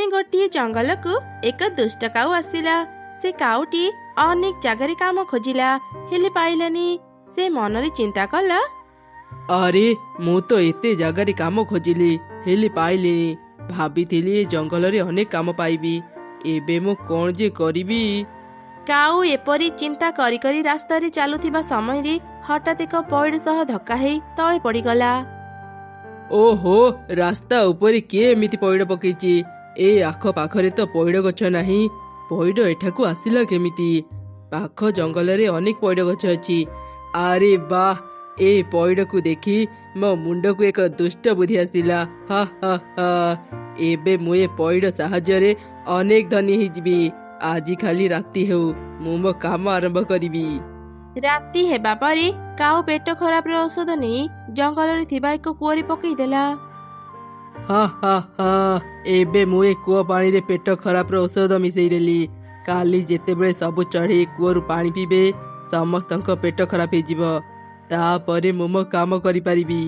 दिने गोटे जंगल को एक दुष्ट काऊ आसिला। से काऊटी अनेक जगह काम खोजिला हेले पाइलानी। से मनरे चिंता कला, अरे मु तो एते जगह काम खोजिली हेले पाइलिनी। भाभी जंगल रे अनेक काम पाइबी, एबे मु कौन जे करिबी। काऊ एपरी चिंता करी करी रास्ता रे चलुथिबा समय रे हठात एक पइड सह धक्का हेई तळे पड़ीगला। ओहो, रास्ता ऊपर किए एमिति पइड पकेची? ए आख पाखरे तो पइड गछ नाही, पइड एठाकू आसिला केमिति? पाख जंगल रे अनेक पइड गछ अछि। अरे वाह, ए पइड को देखी मो मुंड को एक दुष्ट बुद्धि आसिला। हा हा हा, एबे मु ए पइड साहाय्य रे अनेक धनी हिजबी। आजी खाली राति हेउ मु मो काम आरंभ करिबी। राति हेबा परे काऊ पेट खराब रे औषध नहीं जंगल रे थिबा एक कुआरी पकई देला। हा हा हा, एबे मु ए कुआ पानी रे पेट खराब रे औषध मिसई देली। काली जेते बेले सब चढ़ी कुआरू पानी पीबे समस्तक पेट खराब हे जिवो, तापरे मु मो काम करि परिबी।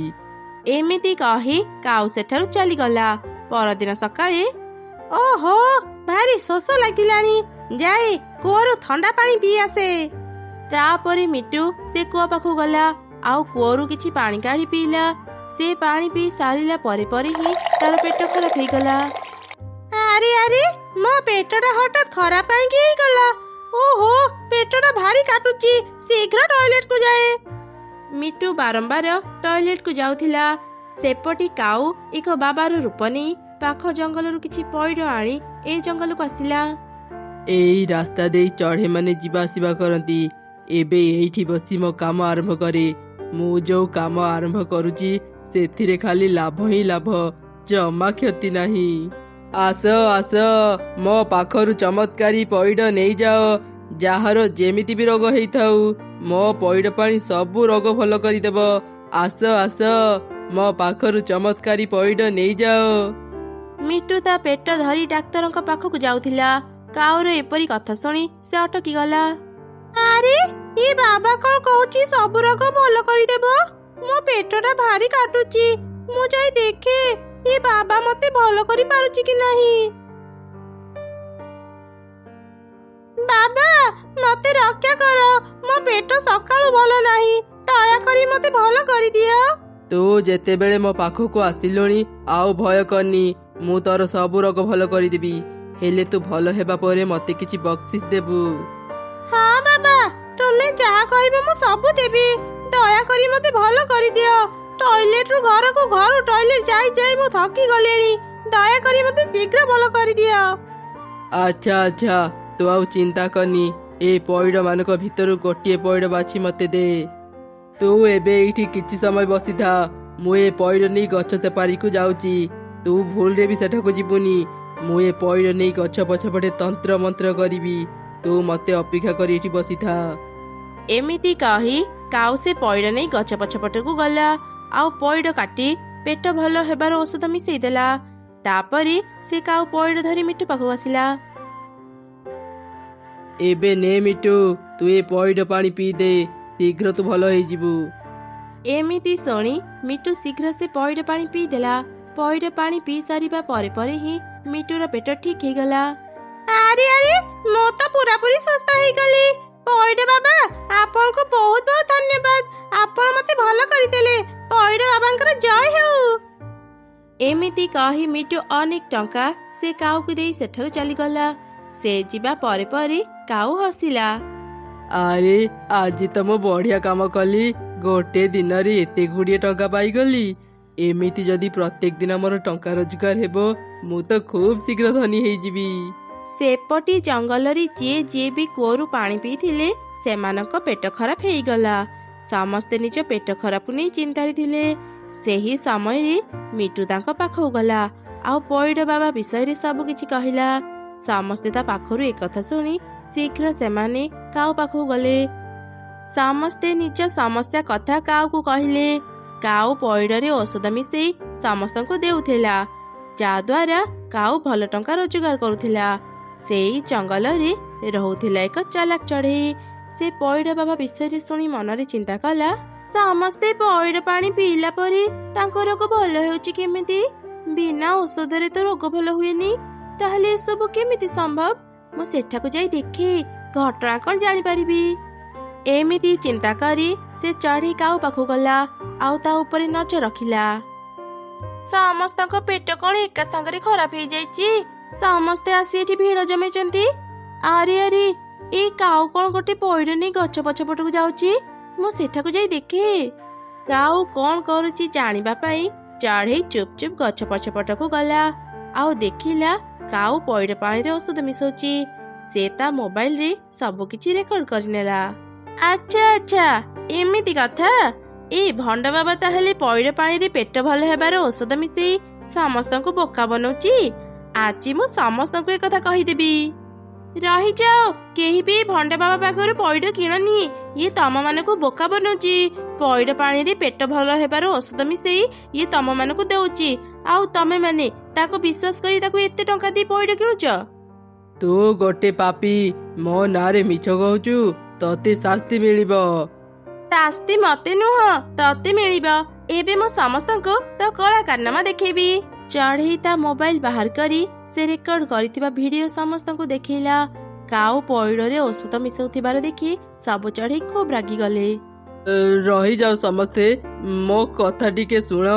एमिति कही काऊ सेठारु चली गला। परदिन सकाळे, ओहो भारी शोष लागिलानी, जाए कुआरू ठंडा पानी पी आसे। तापरे मिटू से कुआ पाखु गला आउ कुआरू किछि पानी काढी पीला। से पानी पी सारिला परे परे ही तार पेट खराब हो गला। अरे अरे, मो पेटटा हठात खराब काहेकि हो गला? ओहो, पेटटा भारी काटुची, शीघ्र टॉयलेट को जाए। मिटू बारंबार टॉयलेट को जाउथिला। सेपटी काऊ एक बाबार रूप नहीं पाख जंगल रु किछि पइड आनी ए जंगल को आसिला। एई रास्ता दे चढ़े माने जीवा आसिबा करंती। एबे एइठी बसी मो काम आरंभ करे। मु जो काम आरंभ करूची सेथिरे खाली लाभ ही लाभ, जमा क्षति नाही। आस आस, मो पाखरु चमत्कारी पइड नहीं जाओ। जाहार जेमिति भी रोग हेइथाउ मो पइड पानी सबु रोग भल करिदेब। आस आस, मो पाखरु चमत्कारी पइड नहीं जाओ। मिटू ता पेट धरी डाक्तर पाखक जाउथिला। काऊर एपरी कथा सुनी से अटकी गला। अरे ये बाबा कौन कहूची सब रोग भल करिदेब? मो पेटटा भारी काटुची, मु जाई देखे ये बाबा मते भल करि पारुची कि नाही। बाबा मते रक्षा करो, मो पेट सकाळु भल नाही, दया करी मते भल करि दियो। तू जेते बेले मो पाखको आसिलोनी आउ भय करनी, मु तोर सब रोग भल करिदेबी। हेले तू भल हेबा परे मते किछि बख्शिश देबू। हाँ बाबा, तुमे जहा कहबो मु सब देबी, दया करी मते भल करि दियो। टॉयलेट रु घर को घर टॉयलेट जाई जाई मु थकी गलेनी, दया करी मते शीघ्र भल करि दियो। अच्छा अच्छा, तू आउ चिंता करनी। ए पइड मानक भितरु गोटिए पइड बाछि मते दे। तू एबे एठी किछि समय बसी था, मु ए पइड नै गछ से पारी को जाउची। तू भूल रे भी सेठाको जिबुनी। मु ए पइड नै गछ पछपटे तंत्र मंत्र करिबी। तू मते अपेक्षा करी एठी बसी था। एमिति कही काऊ से पइड नै गछ पछपटे को गला आउ पइड काटी पेट भल हेबार औषध मिसई देला। तापरे से काऊ पइड धरी मिटू पाखु आसिला। एबे ने मिटू, तू ए पइड पानी पी दे, शीघ्र तू भल होई जिबू। एमिति सुनी मिटू शीघ्र से पइड पानी पी देला। पइड पानी पी सारिबा परे परे ही मिटूर पेट ठीक हो गला। अरे अरे, मो तो पूरा पूरी सुस्थ हो गली। पइड बाबा आपन को बहुत बहुत धन्यवाद, आपन मते भल करि देले। पइड बाबांकर जय हो। एमिति कही मिटू अनेक टंका से काऊ को देई सेठारु चली गला। से जिबा परे परे काऊ हसिला। अरे आज तो मो बढ़िया काम कली, गोटे दिन रे एते गुड़िए टंका पाई गली। एमिति जदि प्रत्येक दिन मोर टंका रोजगार हेबो मु तो खूब शीघ्र धनी हेई जिबी। सेपटी जंगल रे जे भी कुआरू पानी पी थिले सेमानक पेट खराब हेई गला। समस्ते निज पेट खराब नै चिंता रे थिले। सेही समय रे मिटू तांको पाखौ गला आ पइड बाबा विषय रे सब किछि कहिला। समस्ते ता पाखरु एक कथा सुनी शीघ्र सेमाने काऊ पाखौ गले। समस्ते निज समस्या कथा काऊ को कहिले। काऊ पइड रे औषध मिसई समस्त को देउथिला, जा द्वारा काऊ भल टंका रोजगार करुथिला। सेई जंगल रे रहुथिला एक चालाक चढ़ई। से पइड बाबा विषय सुनी मनरे चिंता कला, समस्ते पइड पानी पीला परे तांको रोग भल हेउची केमिति? बिना औषध रे तो रोग भल हुएनी। ତାହେଲେ ଏସବୁ କେମିତି ସମ୍ଭବ? ମୁଁ ସେଠାକୁ ଯାଇ ଦେଖେ, ଘଟଣା କ'ଣ ଜାଣିପାରିବି। ଏମିତି ଚିନ୍ତା କରି ସେ ଚଢ଼େଇ କାଉ ପାଖକୁ ଗଲା ଆଉ ତା ଉପରେ ନଜର ରଖିଲା। ସମସ୍ତଙ୍କ ପେଟ କ'ଣ ଏକା ସାଙ୍ଗରେ ଖରାପ ହେଇଯାଇଛି? ସମସ୍ତେ ଆସି ଏଠି ଭିଡ଼ ଜମେଇଛନ୍ତି। ଆରେ ଆରେ, ଏଇ କାଉ କ'ଣ ଗୋଟେ ପଇଡ଼ ନେଇ ଗଛ ପଛପଟକୁ ଯାଉଛି। ମୁଁ ସେଠାକୁ ଯାଇ ଦେଖେ। କାଉ କ'ଣ କରୁଛି ଜାଣିବା ପାଇଁ ଚଢ଼େଇ ଚୁପ୍ ଚୁପ୍ ଗଛ ପଛପଟକୁ ଗଲା ଆଉ ଦେଖିଲା କାଉ ପଇଡ଼ ପାଣିରେ ଔଷଧ ମିଶାଉଛି। ସେ ତା ମୋବାଇଲରେ ସବୁ କିଛି ରେକର୍ଡ କରିନେଲା। ଆଚ୍ଛା ଆଚ୍ଛା, ଏମିତି କଥା। ଏଇ ଭଣ୍ଡ ବାବା ତାହେଲେ ପଇଡ଼ ପାଣିରେ ପେଟ ଭଲ ହେବାର ଔଷଧ ମିଶେଇ ସମସ୍ତଙ୍କୁ ବୋକା ବନଉଛି। ଆଜି ମୁଁ ସମସ୍ତଙ୍କୁ ଏକଥା କହିଦେବି। ରହିଯାଅ, କେହି ବି ଭଣ୍ଡ ବାବା ପାଖରୁ ପଇଡ଼ କିଣନି। ଇଏ ତମମାନଙ୍କୁ ବୋକା ବନଉଛି। ପଇଡ଼ ପାଣିରେ ପେଟ ଭଲ ହେବାର ଔଷଧ ମିଶେଇ ଇଏ ତମମାନଙ୍କୁ ଦେଉଛି, ଆଉ ତମେମାନେ ତାକୁ ବିଶ୍ୱାସ କରି ତାକୁ ଏତେ ଟଙ୍କା ଦେଇ ପଇଡ଼ କିଣୁଛ। ତୁ ଗୋଟେ ପାପୀ, ମୋ ନାଁରେ ମିଛ କହୁଛୁ, ତତେ ଶାସ୍ତି ମିଳିବ। ଶାସ୍ତି ମତେ ନୁହଁ, ତତେ ମିଳିବ। ଏବେ ମୁଁ ସମସ୍ତଙ୍କୁ ତୋ କଳା କାରନାମା ଦେଖେଇବି। ଚଢ଼େଇ ତା ମୋବାଇଲ ବାହାର କରି ସେ ରେକର୍ଡ କରିଥିବା ଭିଡିଓ ସମସ୍ତଙ୍କୁ ଦେଖେଇଲା। କାଉ ପଇଡ଼ରେ ଔଷଧ ମିଶାଉଥିବାର ଦେଖି ସବୁ ଚଢ଼େଇ ଖୁବ୍ ରାଗିଗଲେ। ରହିଯାଉ ସମସ୍ତେ, ମୋ କଥା ଟିକେ ଶୁଣ।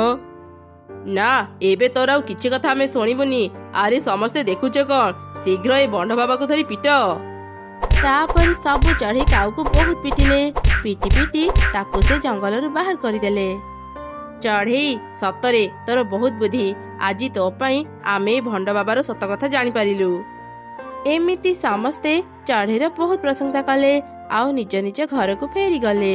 ନା, ଏବେ ତୋର ଆଉ କିଛି କଥା ଆମେ ଶୁଣିବୁନି। ଆରେ ସମସ୍ତେ ଦେଖୁଛ କ'ଣ? ଶୀଘ୍ର ଏ ଭଣ୍ଡ ବାବାକୁ ଧରି ପିଟ। ତାପରେ ସବୁ ଚଢ଼େଇ କାଉକୁ ବହୁତ ପିଟିଲେ। ପିଟି ପିଟି ତାକୁ ସେ ଜଙ୍ଗଲରୁ ବାହାର କରିଦେଲେ। ଚଢ଼େଇ, ସତରେ ତୋର ବହୁତ ବୁଦ୍ଧି। ଆଜି ତୋ ପାଇଁ ଆମେ ଭଣ୍ଡ ବାବାର ସତ କଥା ଜାଣିପାରିଲୁ। ଏମିତି ସମସ୍ତେ ଚଢ଼େଇର ବହୁତ ପ୍ରଶଂସା କଲେ ଆଉ ନିଜ ନିଜ ଘରକୁ ଫେରିଗଲେ।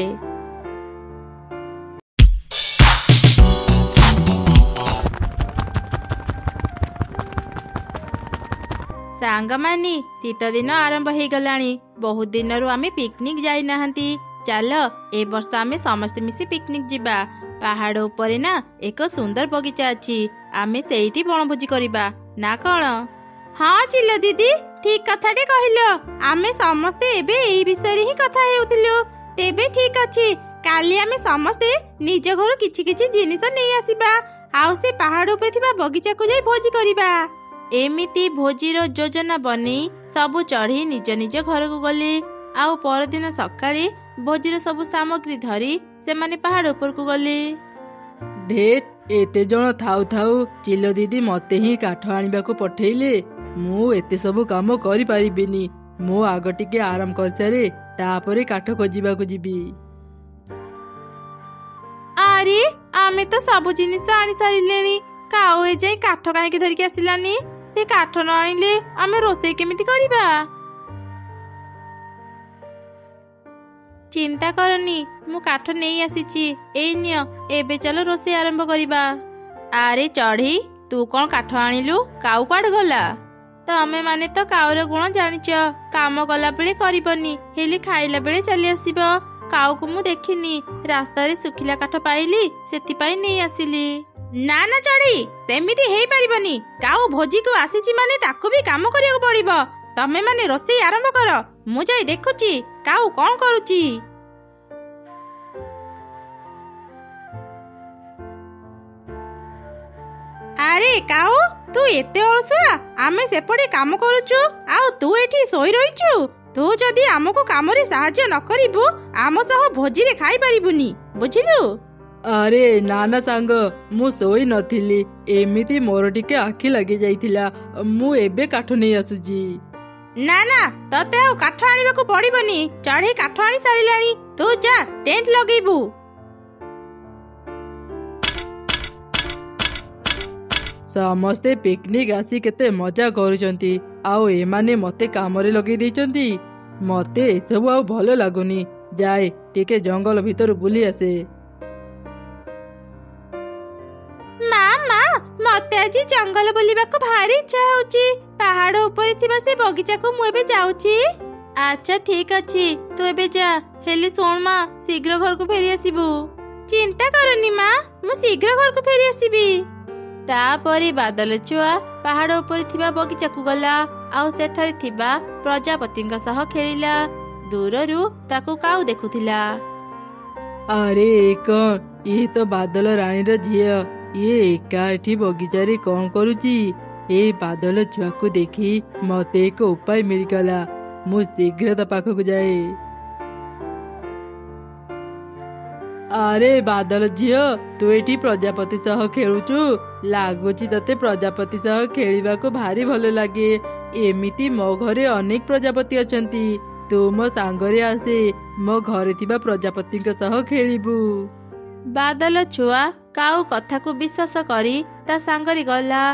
ସାଙ୍ଗମାନେ, ଶୀତ ଦିନ ଆରମ୍ଭ ହେଇଗଲାଣି। ବହୁତ ଦିନରୁ ଆମେ ପିକନିକ ଯାଇନାହାନ୍ତି। ଚାଲ ଏ ବର୍ଷ ଆମେ ସମସ୍ତେ ମିଶି ପିକନିକ ଯିବା। ପାହାଡ଼ ଉପରେ ନା ଏକ ସୁନ୍ଦର ବଗିଚା ଅଛି। ଆମେ ସେଇଠି ବଣଭୋଜି କରିବା, ନା କ'ଣ? ହଁ ଚିଲ ଦିଦି, ଠିକ କଥାଟେ କହିଲ। ଆମେ ସମସ୍ତେ ଏବେ ଏଇ ବିଷୟରେ ହିଁ କଥା ହେଉଥିଲୁ। ତେବେ ଠିକ ଅଛି, କାଲି ଆମେ ସମସ୍ତେ ନିଜ ଘରୁ କିଛି କିଛି ଜିନିଷ ନେଇ ଆସିବା ଆଉ ସେ ପାହାଡ଼ ଉପରେ ଥିବା ବଗିଚାକୁ ଯାଇ ଭୋଜି କରିବା। ଏମିତି ଭୋଜିର ଯୋଜନା ବନେଇ ସବୁ ଚଢ଼େଇ ନିଜ ନିଜ ଘରକୁ ଗଲେ ଆଉ ପରଦିନ ସକାଳେ ଭୋଜିର ସବୁ ସାମଗ୍ରୀ ଧରି ସେମାନେ ପାହାଡ଼ ଉପରକୁ ଗଲେ। ଧେତ୍, ଏତେ ଜଣ ଥାଉ ଥାଉ ଚିଲ ଦିଦି ମତେ ହିଁ କାଠ ଆଣିବାକୁ ପଠେଇଲେ। ମୁଁ ଏତେ ସବୁ କାମ କରିପାରିବିନି। ମୁଁ ଆଗ ଟିକେ ଆରାମ କରିସାରେ, ତାପରେ କାଠ ଖୋଜିବାକୁ ଯିବି। ଆରେ, ଆମେ ତ ସବୁ ଜିନିଷ ଆଣି ସାରିଲେଣି। କାଉ ଏ ଯାଇ କାଠ କାହିଁକି ଧରିକି ଆସିଲାନି? ସେ କାଠ ନ ଆଣିଲେ ଆମେ ରୋଷେଇ କେମିତି କରିବା? ଚିନ୍ତା କରନି, ମୁଁ କାଠ ନେଇ ଆସିଛି। ଏଇ ନିଅ, ଏବେ ଚାଲ ରୋଷେଇ ଆରମ୍ଭ କରିବା। ଆରେ ଚଢ଼େଇ, ତୁ କ'ଣ କାଠ ଆଣିଲୁ? କାଉ କୁଆଡ଼େ ଗଲା? ତମେ ମାନେ ତ କାଉର ଗୁଣ ଜାଣିଛ। କାମ କଲା ବେଳେ କରିବନି, ହେଲେ ଖାଇଲା ବେଳେ ଚାଲି ଆସିବ। କାଉକୁ ମୁଁ ଦେଖିନି, ରାସ୍ତାରେ ଶୁଖିଲା କାଠ ପାଇଲି, ସେଥିପାଇଁ ନେଇ ଆସିଲି। ନା ନା ଚଢ଼େଇ, ସେମିତି ହେଇପାରିବନି। କାଉ ଭୋଜିକୁ ଆସିଛି ମାନେ ତାକୁ ବି କାମ କରିବାକୁ ପଡ଼ିବ। ତମେ ମାନେ ରୋଷେଇ ଆରମ୍ଭ କର, ମୁଁ ଯାଇ ଦେଖୁଛି କାଉ କ'ଣ କରୁଛି। ଆରେ କାଉ, ତୁ ଏତେ ଅଳସୁଆ? ଆମେ ସେପଟେ କାମ କରୁଛୁ ଆଉ ତୁ ଏଠି ଶୋଇ ରହିଛୁ। ତୁ ଯଦି ଆମକୁ କାମରେ ସାହାଯ୍ୟ ନ କରିବୁ, ଆମ ସହ ଭୋଜିରେ ଖାଇପାରିବୁନି, ବୁଝିଲୁ? ଆରେ ନା ନା ସାଙ୍ଗ, ମୁଁ ଶୋଇ ନଥିଲି। ଏମିତି ମୋର ଟିକେ ଆଖି ଲାଗି ଯାଇଥିଲା। ମୁଁ ଏବେ କାଠ ନେଇ ଆସୁଛି। ନା ନା, ତତେ ଆଉ କାଠ ଆଣିବାକୁ ପଡ଼ିବନି। ଚଢ଼େଇ କାଠ ଆଣି ସାରିଲାଣି। ତୁ ଯା, ଟେଣ୍ଟ ଲଗେଇବୁ। ସମସ୍ତେ ପିକନିକ ଆସି କେତେ ମଜା କରୁଛନ୍ତି, ଆଉ ଏମାନେ ମତେ କାମରେ ଲଗେଇ ଦେଇଛନ୍ତି। ମତେ ଏସବୁ ଆଉ ଭଲ ଲାଗୁନି। ଯାଏ ଟିକେ ଜଙ୍ଗଲ ଭିତରୁ ବୁଲି ଆସେ। ମତେ ଆଜି ଜଙ୍ଗଲ ବୁଲିବାକୁ ଭାରି ଇଚ୍ଛା ହଉଛି। ପାହାଡ଼ ଉପରେ ଥିବା ସେ ବଗିଚାକୁ ମୁଁ ଏବେ ଯାଉଛି। ଆଚ୍ଛା ଠିକ ଅଛି, ତୁ ଏବେ ଯା। ହେଲେ ଶୁଣ ମା, ଶୀଘ୍ର ଘରକୁ ଫେରି ଆସିବୁ। ଚିନ୍ତା କରନି ମା, ମୁଁ ଶୀଘ୍ର ଘରକୁ ଫେରି ଆସିବି। ତାପରେ ବାଦଲ ଛୁଆ ପାହାଡ଼ ଉପରେ ଥିବା ବଗିଚାକୁ ଗଲା ଆଉ ସେଠାରେ ଥିବା ପ୍ରଜାପତିଙ୍କ ସହ ଖେଳିଲା। ଦୂରରୁ ତାକୁ କାଉ ଦେଖୁଥିଲା। ଆରେ କ'ଣ, ଇଏ ତ ବାଦଲ ରାଣୀର ଝିଅ। ଇଏ ଏକା ଏଠି ବଗିଚାରେ କ'ଣ କରୁଛି? ए बादल छुआ को देखी मते एक उपाय मिलगला। मु शीघ्र ता पाखक जाए। अरे बादल झियो तू एठी प्रजापति सह खेलुचु लागुची तते प्रजापति सह खेलिबाको भारी भल लागे। एमिति मो घरे अनेक प्रजापति अछंती तू मो सांगरे आसे मो घरे थिबा प्रजापति सह खेलिबु। बादल छुआ काऊ कथा को विश्वास करी ता सांगरी गला।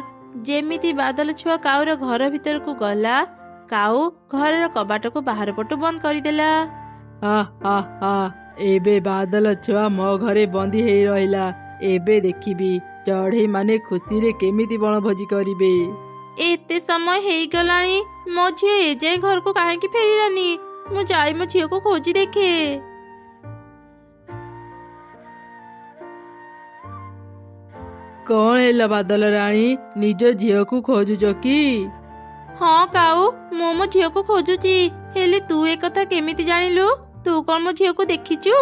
जेमिति बादल छुआ काऊर घर भीतर को गला काऊ घर कबाट को बाहर पटु बंद करदेला। एबे बादल छुआ मो घरे बंदी हेई रहिला। एबे देखिबी चढ़ई माने खुशी रे केमिति बनभोजी करिबे। एते समय हेई गलानी मो झियो ए जाए घर को काहे की फेरिलानी। मु जाई मो झियो को खोजी देखे। कौन है बादल रानी निज झियो को खोजुच की? हाँ काऊ मो झियो को खोजुची हेले तू ए कथा केमिति जानिलु? तू कौन मो झियो को देखिचु?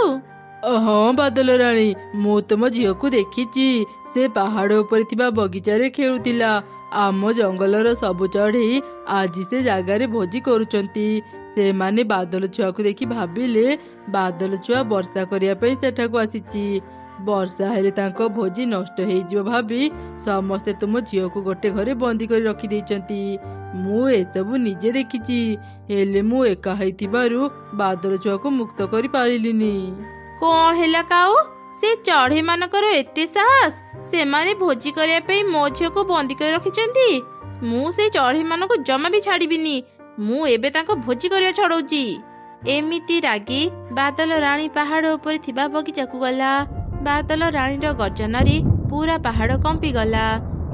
हाँ बादल रानी मु तो मो झियो को देखिची। से पहाड़ ऊपर थिबा बगीचा रे खेलुतिला। आम जंगलर सबु चढ़ई आज से जगार भोजी करुचंती। से माने बादल छुआ को देखि भाबिले बादल छुआ वर्षा करिया पई सेठाକୁ आसीची। वर्षा हेले तांको भोजी नष्ट हेई जिवो भाबी समस्ते तुम झियो को गोटे घरे बंदी करी रखी देइचंती। मु ए सबु निजे देखिची हेले मु एका हेइथिबारु बादल छुआ को मुक्त करी पारिलिनी। कौन हेला काऊ से चढ़ई मानकर एते साहस से माने भोजी करिया पई मो झियो को बंदी करी रखिचंती। मु से चढ़ई मानको जमा भी छाड़ीबिनी। मु एबे तांको भोजी करिया छड़ौची। एमिति रागी बादल रानी पहाड़ ऊपर थिबा बगीचा को गला। बादल रानीर गर्जन रे पूरा पहाड़ कंपी गला।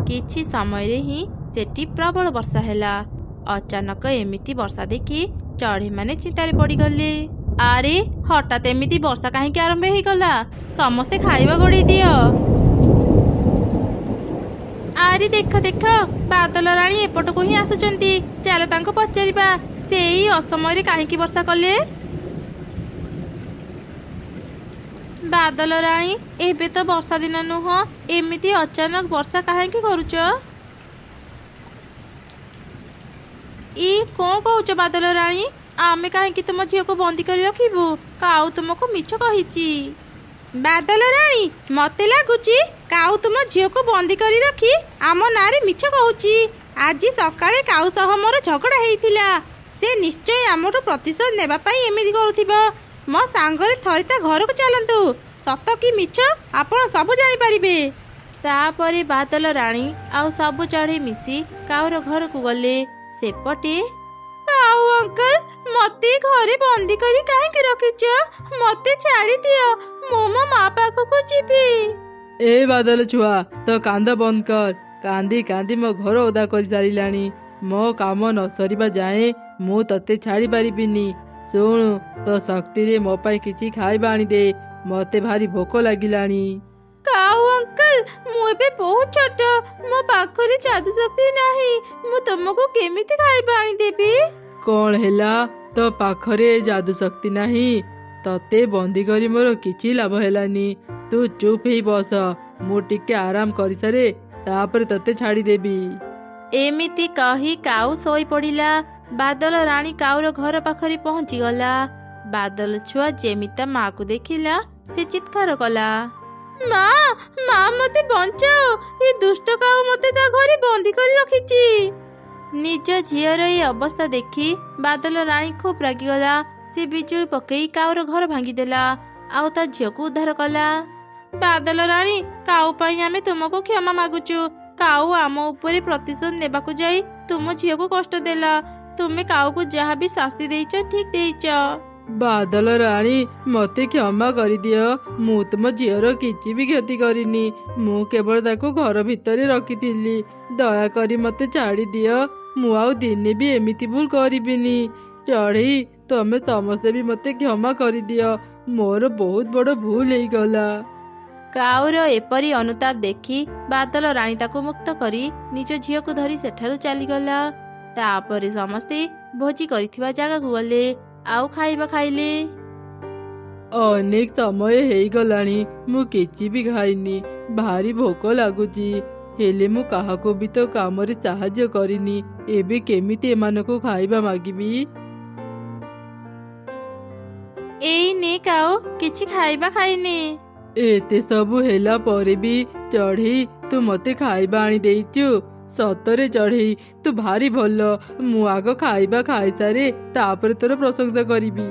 किछि समय रे ही सेठी प्रबल वर्षा हेला। अचानक एमिति वर्षा देखि चढ़ई माने चिंतारे पड़ी गले। अरे हठात एमिति वर्षा काहेकि आरंभ हेई गला? समस्ते खाइबा गड़े दियो। अरे देख देख बादल रानी एपट को ही आसुचंती। चल तांको पचारिबा सेई असमय रे काहेकि वर्षा कले? बादल रानी एबे तो वर्षा दिन नुह एमिति अचानक वर्षा काहेकि करूच? ई कौन कहूच बादल रानी? आमे काहेकि तुम झियो को बंदी करी रखिबु? काऊ तुमको मिछ कहिची। बादल रानी मते लागुची काऊ तुम झियो को बंदी करी रखी आम नारे मिछ कहूची। आज सकाळे काऊ सह मोर झगड़ा हेइथिला। से निश्चय आमठु प्रतिशोध नेबा पई एमिति करूथिबो। मो सांगरे थरिता घर को चलंतु सत कि मिछ आपण सब जानि परिबे। तापरे बादल रानी आउ सब चढ़ई मिसी काऊर घर को गले। सेपटे काऊ अंकल मते घरे बंदी करी काहेकि रखिछ? मते छाड़ी दियो मो माँ पाखु को जीबी। ए बादल छुआ तो कांद बंद कर। कांदी कांदी मो घर ओदा कर सारिलानी। मो काम न सरिबा जाए मु तते छाड़ी पारिबिनी। सुनु तो शक्ति रे मो पाई किछि खाइबा आनी दे। मते भारी भोक लागिलानी। काऊ अंकल मु एबे बहुत छोट मो पाखरे जादू शक्ति नाही। मु तुमको केमिति खाइबा आनी देबी? कौन हेला तो पाखरे जादू शक्ति नाही? तते बंदी करी मोर किछि लाभ हेलानी। तू चुप ही बस मु टिके आराम करि सारे तापर तते छाड़ी देबी। एमिति कही काऊ सोई पड़िला। बादल रानी काऊर घर पाखरे पहुंची गला। बादल छुआ जेमिता माँ को देखिला से चित्कार कला। माँ माँ मते बंचाओ ये दुष्ट काऊ मते ता घरे बंदी करी रखिची। निज झियर ये अवस्था देखी बादल रानी खूब रागी गला। से बिजुली पकई काऊर घर भांगी देला आउ ता झियो को उद्धार कला। बादल रानी काऊ पाई आमे तुमको क्षमा मागुचु। काऊ आम ऊपर प्रतिशोध नेबाकू जाई तुम झियो को कष्ट देला। तुमे काऊ को जहाँ भी शास्ति देइच ठीक देइच। बादल रानी मते क्षमा करि दियो। मु तुम झियर किछि भी क्षति करिनी। मु केवल ताको घर भितरे रखिथिली। दया करी मते छाड़ी दियो। मु आउ दिने भी एमिति भूल करिबिनी। चढ़ई तमे समस्ते भी मते क्षमा करि दियो। मोर बहुत बड़ भूल हेई गला। काऊर एपरी अनुताप देखी बादल रानी ताको मुक्त करी निज झियो को धरी सेठारु चली गला। तापरे समस्ते भोजी करिथिबा जागा को गले आउ खाइबा खाइले। अनेक समय हेई गलानी मु किछि भी खाइनी। भारी भोक लागुची। ହେଲେ ମୁଁ କାହାକୁ ବି ତ କାମରେ ସାହାଯ୍ୟ କରିନି। ଏବେ କେମିତି ଏମାନଙ୍କୁ ଖାଇବା ମାଗିବି? ଏଇ ନେ କାଉ, କିଛି ଖାଇବା ଖାଇନି। ଏତେ ସବୁ ହେଲା ପରେ ବି ଚଢ଼େଇ ତୁ ମତେ ଖାଇବା ଆଣି ଦେଇଛୁ। ସତରେ ଚଢ଼େଇ ତୁ ଭାରି ଭଲ। ମୁଁ ଆଗ ଖାଇବା ଖାଇସାରେ ତାପରେ ତୋର ପ୍ରଶଂସା କରିବି।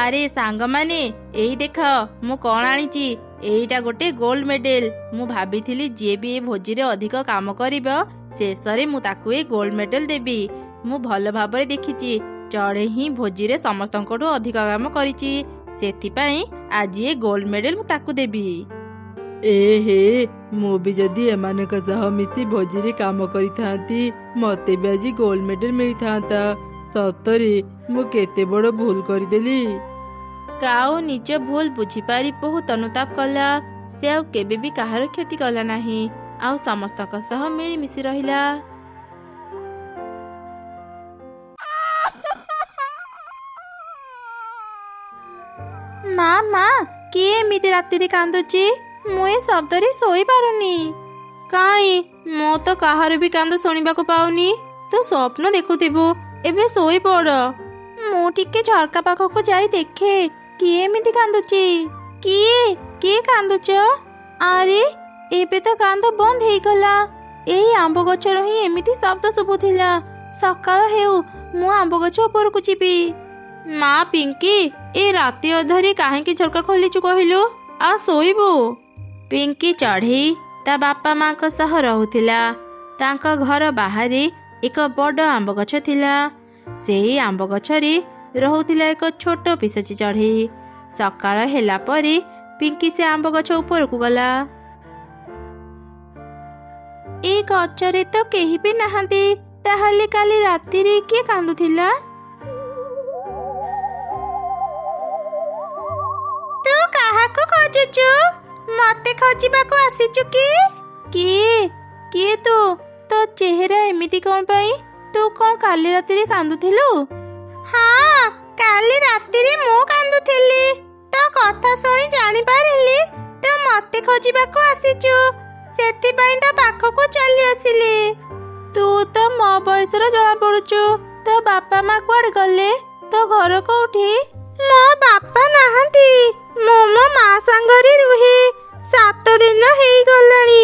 ଆରେ ସାଙ୍ଗମାନେ, ଏଇ ଦେଖ ମୁଁ କଣ ଆଣିଛି। ଏଇଟା ଗୋଟେ ଗୋଲ୍ଡ ମେଡେଲ। ମୁଁ ଭାବିଥିଲି ଯିଏ ବି ଏ ଭୋଜିରେ ଅଧିକ କାମ କରିବ ଶେଷରେ ମୁଁ ତାକୁ ଏ ଗୋଲ୍ଡ ମେଡେଲ ଦେବି। ମୁଁ ଭଲ ଭାବରେ ଦେଖିଛି ଚଢ଼େଇ ହିଁ ଭୋଜିରେ ସମସ୍ତଙ୍କଠୁ ଅଧିକ କାମ କରିଛି। ସେଥିପାଇଁ ଆଜି ଏ ଗୋଲ୍ଡ ମେଡେଲ ମୁଁ ତାକୁ ଦେବି। ହେ ମୁଁ ବି ଯଦି ଏମାନଙ୍କ ସହ ମିଶି ଭୋଜିରେ କାମ କରିଥାନ୍ତି ମତେ ବି ଆଜି ଗୋଲ୍ଡ ମେଡେଲ ମିଳିଥାନ୍ତା। ସତରେ ମୁଁ କେତେ ବଡ଼ ଭୁଲ କରିଦେଲି। କାଉ ନିଜ ଭୁଲ ବୁଝିପାରି ବହୁତ ଅନୁତାପ କଲା। ସେ ଆଉ କେବେ ବି କାହାର କ୍ଷତି କଲା ନାହିଁ, ଆଉ ସମସ୍ତଙ୍କ ସହ ମିଳିମିଶି ରହିଲା। ମା, କିଏ ଏମିତି ରାତିରେ କାନ୍ଦୁଛି? ମୁଁ ଏ ଶବ୍ଦରେ ଶୋଇପାରୁନି। କାହିଁ, ମୁଁ ତ କାହାର ବି କାନ୍ଦ ଶୁଣିବାକୁ ପାଉନି। ତୁ ସ୍ୱପ୍ନ ଦେଖୁଥିବୁ, ଏବେ ଶୋଇପଡ଼। ମୁଁ ଟିକେ ଝରକା ପାଖକୁ ଯାଇ ଦେଖେ କିଏ ଏମିତି କାନ୍ଦୁଛି। କିଏ କାନ୍ଦୁଛ? ଆରେ ଏବେ ତ କାନ୍ଦ ବନ୍ଦ ହେଇଗଲା। ଏଇ ଆମ୍ବ ଗଛର ହିଁ ଏମିତି ଶବ୍ଦ ଶୁଭୁଥିଲା। ସକାଳ ହେଉ, ମୁଁ ଆମ୍ବ ଗଛ ଉପରକୁ ଯିବି। ମା ପିଙ୍କି, ଏ ରାତି ଅଧରେ କାହିଁକି ଝରକା ଖୋଲିଛୁ କହିଲୁ? ଆଉ ଶୋଇବୁ। ପିଙ୍କି ଚଢ଼େଇ ତା ବାପା ମାଙ୍କ ସହ ରହୁଥିଲା। ତାଙ୍କ ଘର ବାହାରେ ଏକ ବଡ଼ ଆମ୍ବ ଗଛ ଥିଲା। ସେହି ଆମ୍ବ ଗଛରେ ରହୁଥିଲା ଏକ ଛୋଟ ପିଶାଚି ଚଢ଼େଇ। ସକାଳ ହେଲା ପରେ ପିଙ୍କି ସେ ଆମ୍ବ ଗଛ ଉପରକୁ ଗଲା। ଏ ଗଛରେ ତ କେହି ବି ନାହାନ୍ତି। ତାହେଲେ କାଲି ରାତିରେ କିଏ କାନ୍ଦୁଥିଲା? ତୁ କାହାକୁ ଖୋଜୁଛୁ? ମତେ ଖୋଜିବାକୁ ଆସିଛୁ କି? କିଏ ତୁ? ତୋ ଚେହେରା ଏମିତି କଣ ପାଇଁ? ତୁ କଣ କାଲି ରାତିରେ କାନ୍ଦୁଥିଲୁ? ହଁ, କାଲି ରାତିରେ ମୁଁ କାନ୍ଦୁଥିଲି। ତୋ କଥା ଶୁଣି ଜାଣିପାରିଲି ତୁ ମତେ ଖୋଜିବାକୁ ଆସିଛୁ। ସେଥିପାଇଁ ତୋ ପାଖକୁ ଚାଲି ଆସିଲି। ତୁ ତ ମୋ ବୟସର ଜଣା ପଡୁଛୁ। ତୋ ବାପା ମା କୁଆଡେ ଗଲେ? ତୋ ଘର କୋଉଠି? ମୋ ବାପା ନାହାନ୍ତି। ମୁଁ ମୋ ମା ସାଙ୍ଗରେ ରୁହେ। 7 ଦିନ ହେଇଗଲାଣି।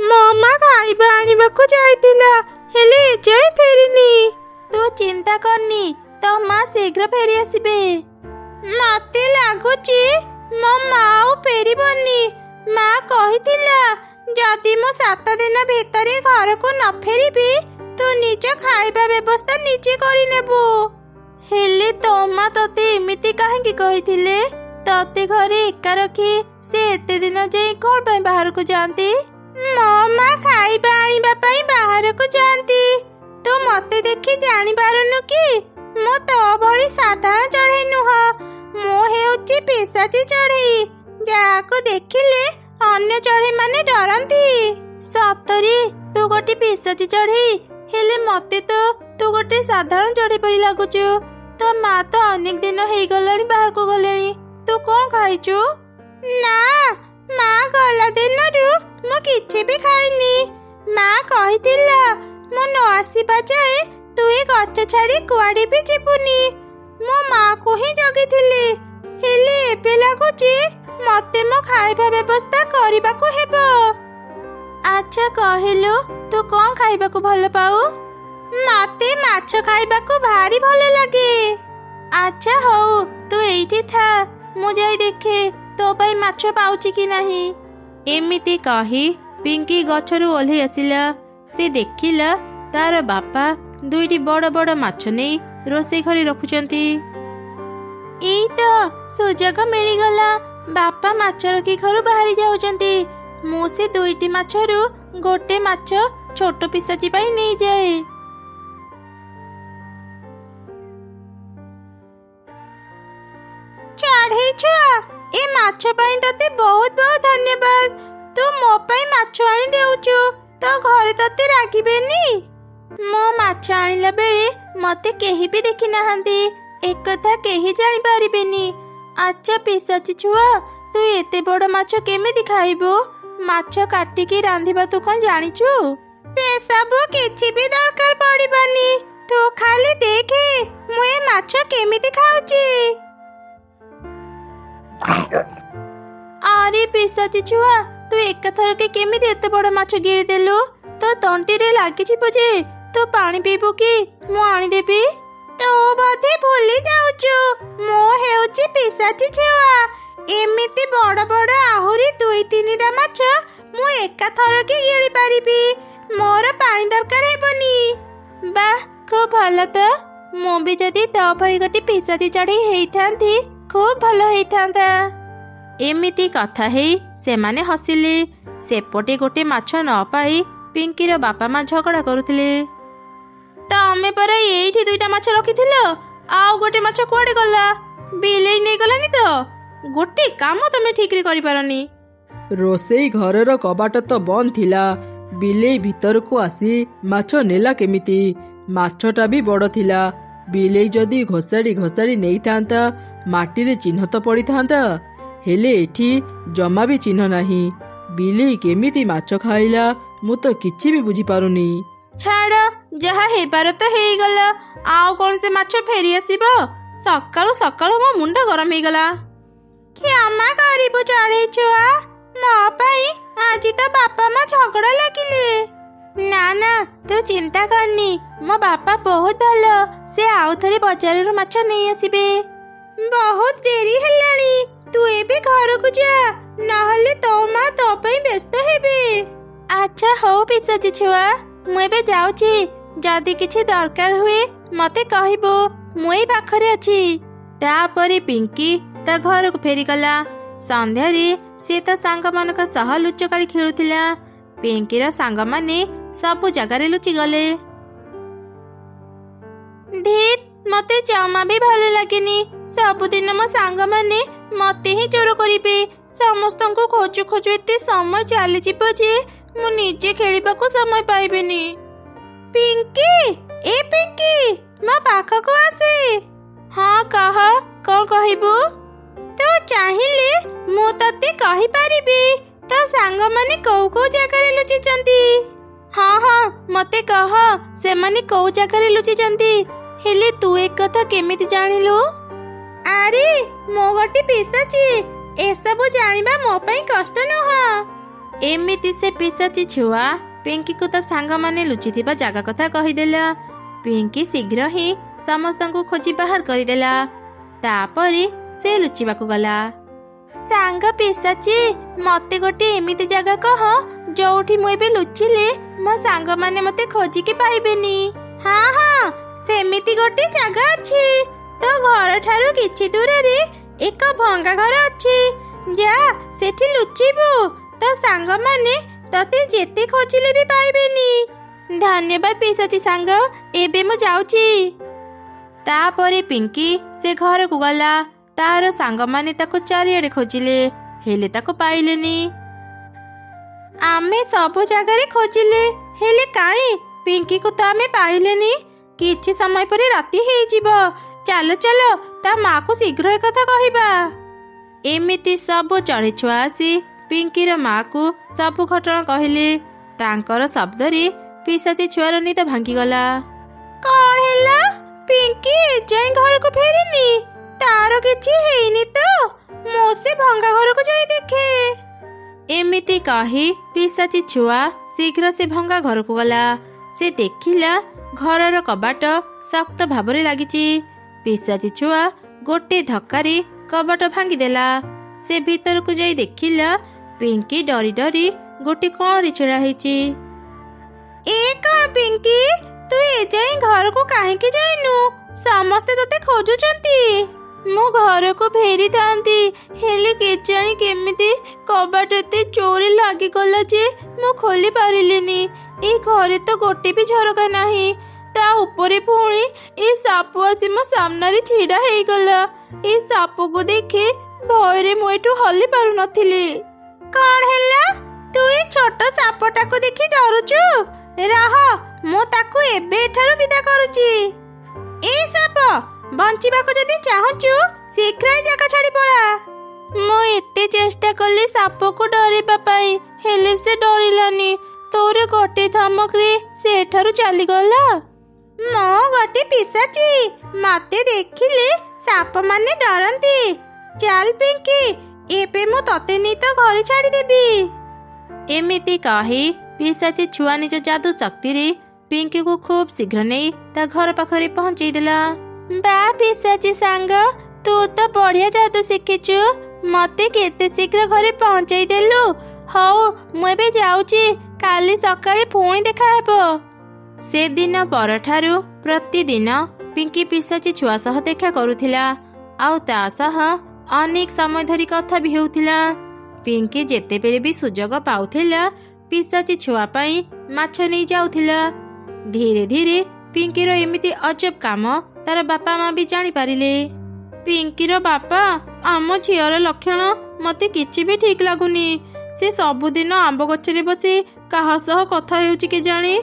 ମୋ ମା ଖାଇବା ଆଣିବାକୁ ଯାଇଥିଲା, ହେଲେ ଏଯାଏଁ ଫେରିନି। ତୁ ଚିନ୍ତା କରନି, ତୋ ମା ଶୀଘ୍ର ଫେରି ଆସିବେ। ମତେ ଲାଗୁଛି ମୋ ମା ଆଉ ଫେରିବନି। ମା କହିଥିଲା ଯଦି ମୁଁ 7 ଦିନ ଭିତରେ ଘରକୁ ନ ଫେରିବି ତୁ ନିଜ ଖାଇବା ବ୍ୟବସ୍ଥା ନିଜେ କରିନେବୁ। ହେଲେ ତୋ ମା ତତେ ଏମିତି କାହିଁକି କହିଥିଲେ? ତତେ ଘରେ ଏକା ରଖି ସେ ଏତେ ଦିନ ଯାଇ କଣ ପାଇଁ ବାହାରକୁ ଯାଆନ୍ତି? ମୋ ମା ଖାଇବା ଆଣିବା ପାଇଁ ବାହାରକୁ ଯାଆନ୍ତି। ତୁ ମତେ ଦେଖି ଜାଣିପାରୁନୁ କି? ମୁଁ ତୋ ଭଳି ସାଧାରଣ ଚଢ଼େଇ ନୁହଁ। ମୁଁ ହେଉଛି ପିଶାଚି ଚଢ଼େଇ, ଯାହାକୁ ଦେଖିଲେ ଅନ୍ୟ ଚଢ଼େଇ ମାନେ ଡରନ୍ତି। ସତରେ ତୁ ଗୋଟେ ପିଶାଚି ଚଢ଼େଇ? ହେଲେ ମତେ ତ ତୁ ଗୋଟେ ସାଧାରଣ ଚଢ଼େଇ ପରି ଲାଗୁଛୁ। ତୋ ମା ତ ଅନେକ ଦିନ ହେଇଗଲାଣି ବାହାରକୁ ଗଲେଣି। ତୁ କଣ ଖାଇଛୁ? ନା, ମା ଗଲା ଦିନରୁ ମୁଁ କିଛି ବି ଖାଇନି। ମା କହିଥିଲା ମୁଁ ନ ଆସିବା ଯାଏ ତୁ ଏ ଗଛ ଛାଡ଼ି କୁଆଡ଼େ ବି ଯିବୁନି। ମୋ ମାକୁ ହିଁ ଜଗିଥିଲି। ହେଲେ ଏବେ ଲାଗୁଛି ମତେ ମୋ ଖାଇବା ବ୍ୟବସ୍ଥା କରିବାକୁ ହେବ। ଆଚ୍ଛା କହିଲୁ, ତୁ କଣ ଖାଇବାକୁ ଭଲ ପାଉ? ମତେ ମାଛ ଖାଇବାକୁ ଭାରି ଭଲ ଲାଗେ। ଆଚ୍ଛା ହଉ, ତୁ ଏଇଠି ଥା, ମୁଁ ଯାଇ ଦେଖେ ତୋ ପାଇଁ ମାଛ ପାଉଛି କି ନାହିଁ। ଏମିତି କହି ପିଙ୍କି ଗଛରୁ ଓହ୍ଲେଇ ଆସିଲା। ସେ ଦେଖିଲା ତାର ବାପା 2ଟି ବଡ଼ ବଡ଼ ମାଛ ନେଇ ରୋଷେଇ ଘରେ ରଖୁଛନ୍ତି। ଏଇ ତ ସୁଯୋଗ ମିଳିଗଲା। ବାପା ମାଛ ରଖି ଘରୁ ବାହାରି ଯାଉଛନ୍ତି। ମୁଁ ସେ 2ଟି ମାଛରୁ ଗୋଟେ ମାଛ ଛୋଟ ପିଶାଚି ପାଇଁ ନେଇଯାଏ। ଚଢ଼େଇ ଛୁଆ, ଏ ମାଛ ପାଇଁ ତତେ ବହୁତ ବହୁତ ଧନ୍ୟବାଦ। ତୁ ମୋ ପାଇଁ ମାଛ ଆଣି ଦେଉଛୁ। ତୋ ଘରେ ତତେ ରାଗିବେନି? ମୁଁ ମାଛ ଆଣିଲା ବେଳେ ମତେ କେହି ବି ଦେଖି ନାହାନ୍ତି। ଏକଥା କେହି ଜାଣିପାରିବେନି। ଆଚ୍ଛା ପିଶାଚି ଛୁଆ, ତୁ ଏତେ ବଡ଼ ମାଛ କେମିତି ଖାଇବୁ? ମାଛ କାଟିକି ରାନ୍ଧିବା ତୁ କ'ଣ ଜାଣିଛୁ? ସେ ସବୁ କିଛି ବି ଦରକାର ପଡ଼ିବନି। ତୁ ଖାଲି ଦେଖେ ମୁଁ ଏ ମାଛ କେମିତି ଖାଉଛି। ଆରେ ପିଶାଚି ଛୁଆ, ତୁ ଏକାଥରକେ କେମିତି ଏତେ ବଡ଼ ମାଛ ଗିଳିଦେଲୁ? ତୋ ତଣ୍ଟିରେ ଲାଗିଯିବ ଯେ। ତୁ ପାଣି ପିଇବୁ କି? ମୁଁ ଆଣିଦେବି। ତୁ ବୋଧେ ଭୁଲି ଯାଉଛୁ, ମୁଁ ହେଉଛି ପିଶାଚି ଛୁଆ। ଏମିତି ବଡ଼ ବଡ଼ ଆହୁରି 2-3ଟା ମାଛ ମୁଁ ଏକାଥରକେ ଗିଳି ପାରିବି। ମୋର ପାଣି ଦରକାର ହେବନି। ବାଃ, ଖୁବ୍ ଭଲ ତ। ମୁଁ ବି ଯଦି ତୋ ଭଳି ଗୋଟେ ପିଶାଚି ଚଢ଼େଇ ହେଇଥାନ୍ତି ଖୁବ୍ ଭଲ ହେଇଥାନ୍ତା। ଏମିତି କଥା ହେଇ ସେମାନେ ହସିଲେ। ସେପଟେ ଗୋଟେ ମାଛ ନ ପାଇ ପିଙ୍କିର ବାପା ମା ଝଗଡ଼ା କରୁଥିଲେ। ତମେ ପରା ଏଇଠି 2ଟା ମାଛ ରଖିଥିଲ, ଆଉ ଗୋଟେ ମାଛ କୁଆଡ଼େ ଗଲା? ବିଲେଇ ନେଇଗଲାନି ତ? ଗୋଟେ କାମ ତମେ ଠିକରେ କରିପାରନି। ରୋଷେଇ ଘରର କବାଟ ତ ବନ୍ଦ ଥିଲା, ବିଲେଇ ଭିତରକୁ ଆସି ମାଛ ନେଲା କେମିତି? ମାଛଟା ବି ବଡ଼ ଥିଲା। ବିଲେଇ ଯଦି ଘୋଷାଡ଼ି ଘୋଷାଡ଼ି ନେଇଥାନ୍ତା ମାଟିରେ ଚିହ୍ନ ତ ପଡ଼ିଥାନ୍ତା, ହେଲେ ଏଠି ଜମା ବି ଚିହ୍ନ ନାହିଁ। ବିଲେଇ କେମିତି ମାଛ ଖାଇଲା ମୁଁ ତ କିଛି ବି ବୁଝିପାରୁନି। ଛାଡ଼, ଯାହା ହେବାର ତ ହେଇଗଲା। ଆଉ କ'ଣ ସେ ମାଛ ଫେରି ଆସିବ? ସକାଳୁ ସକାଳୁ ମୋ ମୁଣ୍ଡ ଗରମ ହେଇଗଲା। କ୍ଷମା କରିବୁ ଚଢ଼େଇ ଛୁଆ, ମୋ ପାଇଁ ଆଜି ତ ବାପା ମା ଝଗଡ଼ା ଲାଗିଲେ। ନା ନା, ତୁ ଚିନ୍ତା କରନି, ମୋ ବାପା ବହୁତ ଭଲ। ସେ ଆଉ ଥରେ ବଜାରରୁ ମାଛ ନେଇ ଆସିବେ। ବହୁତ ଡେରି ହେଲାଣି, ତୁ ଏବେ ଘରକୁ ଯା, ନହେଲେ ତୋ ମା ତୋ ପାଇଁ ବ୍ୟସ୍ତ ହେବେ। ଆଚ୍ଛା ହଉ ପିଶାଚି ଛୁଆ, ମୁଁ ଏବେ ଯାଉଛି। ଯଦି କିଛି ଦରକାର ହୁଏ ମତେ କହିବୁ, ମୁଁ ଏଇ ପାଖରେ ଅଛି। ତାପରେ ପିଙ୍କି ତା ଘରକୁ ଫେରିଗଲା। ସନ୍ଧ୍ୟାରେ ସେ ତା ସାଙ୍ଗମାନଙ୍କ ସହ ଲୁଚକାଳି ଖେଳୁଥିଲା। ପିଙ୍କିର ସାଙ୍ଗମାନେ ସବୁ ଜାଗାରେ ଲୁଚିଗଲେ। ଢିତ୍, ମତେ ଜମା ବି ଭଲ ଲାଗେନି। ସବୁଦିନ ମୋ ସାଙ୍ଗମାନେ ମତେ ହିଁ ଚୋର କରିବେ। ସମସ୍ତଙ୍କୁ ଖୋଜୁ ଖୋଜୁ ଏତେ ସମୟ ଚାଲିଯିବ ଯେ ମୁଁ ନିଜେ ଖେଳିବାକୁ ସମୟ ପାଇବିନି। ପିଙ୍କି, ଏ ପିଙ୍କି, ମୋ ପାଖକୁ ଆସେ। ହଁ କହ, କ'ଣ କହିବୁ? ତୁ ଚାହିଁଲେ ମୁଁ ତତେ କହିପାରିବି ତୋ ସାଙ୍ଗମାନେ କୋଉ କୋଉ ଜାଗାରେ ଲୁଚିଛନ୍ତି। ହଁ ହଁ, ମତେ କହ ସେମାନେ କୋଉ ଜାଗାରେ ଲୁଚିଛନ୍ତି। ହେଲେ ତୁ ଏକଥା କେମିତି ଜାଣିଲୁ? ଆରେ ମୁଁ ଗୋଟେ ପିଶାଚି, ଏସବୁ ଜାଣିବା ମୋ ପାଇଁ କଷ୍ଟ ନୁହଁ। ଏମିତି ସେ ପିଶାଚି ଛୁଆ ପିଙ୍କିକୁ ତା ସାଙ୍ଗମାନେ ଲୁଚିଥିବା ଜାଗା କଥା କହିଦେଲା। ପିଙ୍କି ଶୀଘ୍ର ହିଁ ସମସ୍ତଙ୍କୁ ଖୋଜି ବାହାର କରିଦେଲା। ତାପରେ ସେ ଲୁଚିବାକୁ ଗଲା। ସାଙ୍ଗ ପିଶାଚି, ମତେ ଗୋଟେ ଏମିତି ଜାଗା କହ ଯୋଉଠି ମୁଁ ଏବେ ଲୁଚିଲେ ମୋ ସାଙ୍ଗମାନେ ମତେ ଖୋଜିକି ପାଇବେନି। ହଁ ହଁ, ସେମିତି ଗୋଟେ ଜାଗା ଅଛି। ତୋ ଘରଠାରୁ କିଛି ଦୂରରେ ଏକ ଭଙ୍ଗା ଘର ଅଛି। ଯା, ସେଠି ଲୁଚିବୁ। ତୋ ସାଙ୍ଗମାନେ ତତେ ଯେତେ ଖୋଜିଲେ ବି ପାଇବେନି। ଧନ୍ୟବାଦ ପିଶାଚି ସାଙ୍ଗ, ଏବେ ମୁଁ ଯାଉଛି। ତାପରେ ପିଙ୍କି ସେ ଘରକୁ ଗଲା। ତାର ସାଙ୍ଗମାନେ ତାକୁ ଚାରିଆଡେ ଖୋଜିଲେ, ହେଲେ ତାକୁ ପାଇଲେନି। ଆମେ ସବୁ ଜାଗାରେ ଖୋଜିଲେ, ହେଲେ କାହିଁ ପିଙ୍କିକୁ ତ ଆମେ ପାଇଲେନି। କିଛି ସମୟ ପରେ ରାତି ହେଇଯିବ। ଚାଲ ଚାଲ, ତା ମାକୁ ଶୀଘ୍ର ଏକଥା କହିବା। ଏମିତି ସବୁ ଚଢ଼େଇ ଛୁଆ ଆସି ପିଙ୍କିର ମାକୁ ସବୁ ଘଟଣା କହିଲେ। ତାଙ୍କର ଶବ୍ଦରେ ପିଶାଚି ଛୁଆର ନିଦ ଭାଙ୍ଗିଗଲା। କ'ଣ ହେଲା? ପିଙ୍କି ଏଯାଏଁ ଘରକୁ ଫେରିନି? ତାର କିଛି ହେଇନି ତ? ମୁଁ ସେ ଭଙ୍ଗା ଘରକୁ ଯାଇ ଦେଖେ। ଏମିତି କହି ପିଶାଚି ଛୁଆ ଶୀଘ୍ର ସେ ଭଙ୍ଗା ଘରକୁ ଗଲା। ସେ ଦେଖିଲା ଘରର କବାଟ ଶକ୍ତ ଭାବରେ ଲାଗିଛି। ପିଶାଚି ଛୁଆ ଗୋଟେ ଧକ୍କାରେ କବାଟ ଭାଙ୍ଗିଦେଲା। ସେ ଭିତରକୁ ଯାଇ ଦେଖିଲା ପିଙ୍କି ଡରି ଡରି ଗୋଟେ କଣରେ ଛିଡ଼ା ହେଇଛି। ଏ କ'ଣ ପିଙ୍କି, ତୁ ଏଯାଏଁ ଘରକୁ କାହିଁକି ଯାଇନୁ? ସମସ୍ତେ ତତେ ଖୋଜୁଛନ୍ତି। ମୁଁ ଘରକୁ ଫେରିଥାନ୍ତି, ହେଲେ କେଜାଣି କେମିତି କବାଟ ଏତେ ଜୋରେ ଲାଗିଗଲା ଯେ ମୁଁ ଖୋଲି ପାରିଲିନି। ଏ ଘରେ ତ ଗୋଟେ ବି ଝରକା ନାହିଁ। ତା ଉପରେ ପୁଣି ଏ ସାପ ଆସି ମୋ ସାମ୍ନାରେ ଛିଡ଼ା ହେଇଗଲା। ଏ ସାପକୁ ଦେଖି ଭୟରେ ମୁଁ ଏଠୁ ହଲି ପାରୁନଥିଲି। କ'ଣ ହେଲା? ତୁ ଏ ଛୋଟ ସାପଟାକୁ ଦେଖି ଡରୁଛୁ? ରହ, ମୁଁ ତାକୁ ଏବେ ଏଠାରୁ ବିଦା କରୁଛି। ଏ ସାପ, ବଞ୍ଚିବାକୁ ଯଦି ଚାହୁଁଛୁ ଶୀଘ୍ର ଏ ଜାଗା ଛାଡ଼ି ପଳା। ମୁଁ ଏତେ ଚେଷ୍ଟା କଲି ସାପକୁ ଡରିବା ପାଇଁ, ହେଲେ ସେ ଡରିଲାନି। ତୋର ଗୋଟେ ଧମକରେ ସେ ଏଠାରୁ ଚାଲିଗଲା। ମୁଁ ଗୋଟେ ପିଶାଚି, ମତେ ଦେଖିଲେ ସାପ ମାନେ ଡରନ୍ତି। ଚାଲ ପିଙ୍କି, ଏବେ ମୁଁ ତତେ ନେଇ ତ ଘରେ ଛାଡ଼ିଦେବି। ଏମିତି କହି ପିଶାଚି ଛୁଆ ନିଜ ଯାଦୁ ଶକ୍ତିରେ ପିଙ୍କିକୁ ଖୁବ୍ ଶୀଘ୍ର ନେଇ ତା ଘର ପାଖରେ ପହଞ୍ଚେଇ ଦେଲା। ବା ପିଶାଚି ସାଙ୍ଗ, ତୁ ତ ବଢିଆ ଯାଦୁ ଶିଖିଛୁ, ମତେ କେତେ ଶୀଘ୍ର ଘରେ ପହଞ୍ଚେଇ ଦେଲୁ। ହଉ, ମୁଁ ଏବେ ଯାଉଛି, କାଲି ସକାଳେ ପୁଣି ଦେଖାହେବ। ସେଦିନ ପରଠାରୁ ପ୍ରତିଦିନ ପିଙ୍କି ପିଶାଚି ଛୁଆ ସହ ଦେଖା କରୁଥିଲା, ଆଉ ତା ସହ ଅନେକ ସମୟ ଧରି କଥା ବି ହେଉଥିଲା। ପିଙ୍କି ଯେତେବେଳେ ବି ସୁଯୋଗ ପାଉଥିଲା ପିଶାଚି ଛୁଆ ପାଇଁ ମାଛ ନେଇ ଯାଉଥିଲା। ଧୀରେ ଧୀରେ ପିଙ୍କିର ଏମିତି ଅଜବ କାମ ତାର ବାପା ମା ବି ଜାଣିପାରିଲେ। ପିଙ୍କିର ବାପା, ଆମ ଝିଅର ଲକ୍ଷଣ ମତେ କିଛି ବି ଠିକ ଲାଗୁନି। ସେ ସବୁଦିନ ଆମ୍ବ ଗଛରେ ବସି କାହା ସହ କଥା ହେଉଛି କେଜାଣି।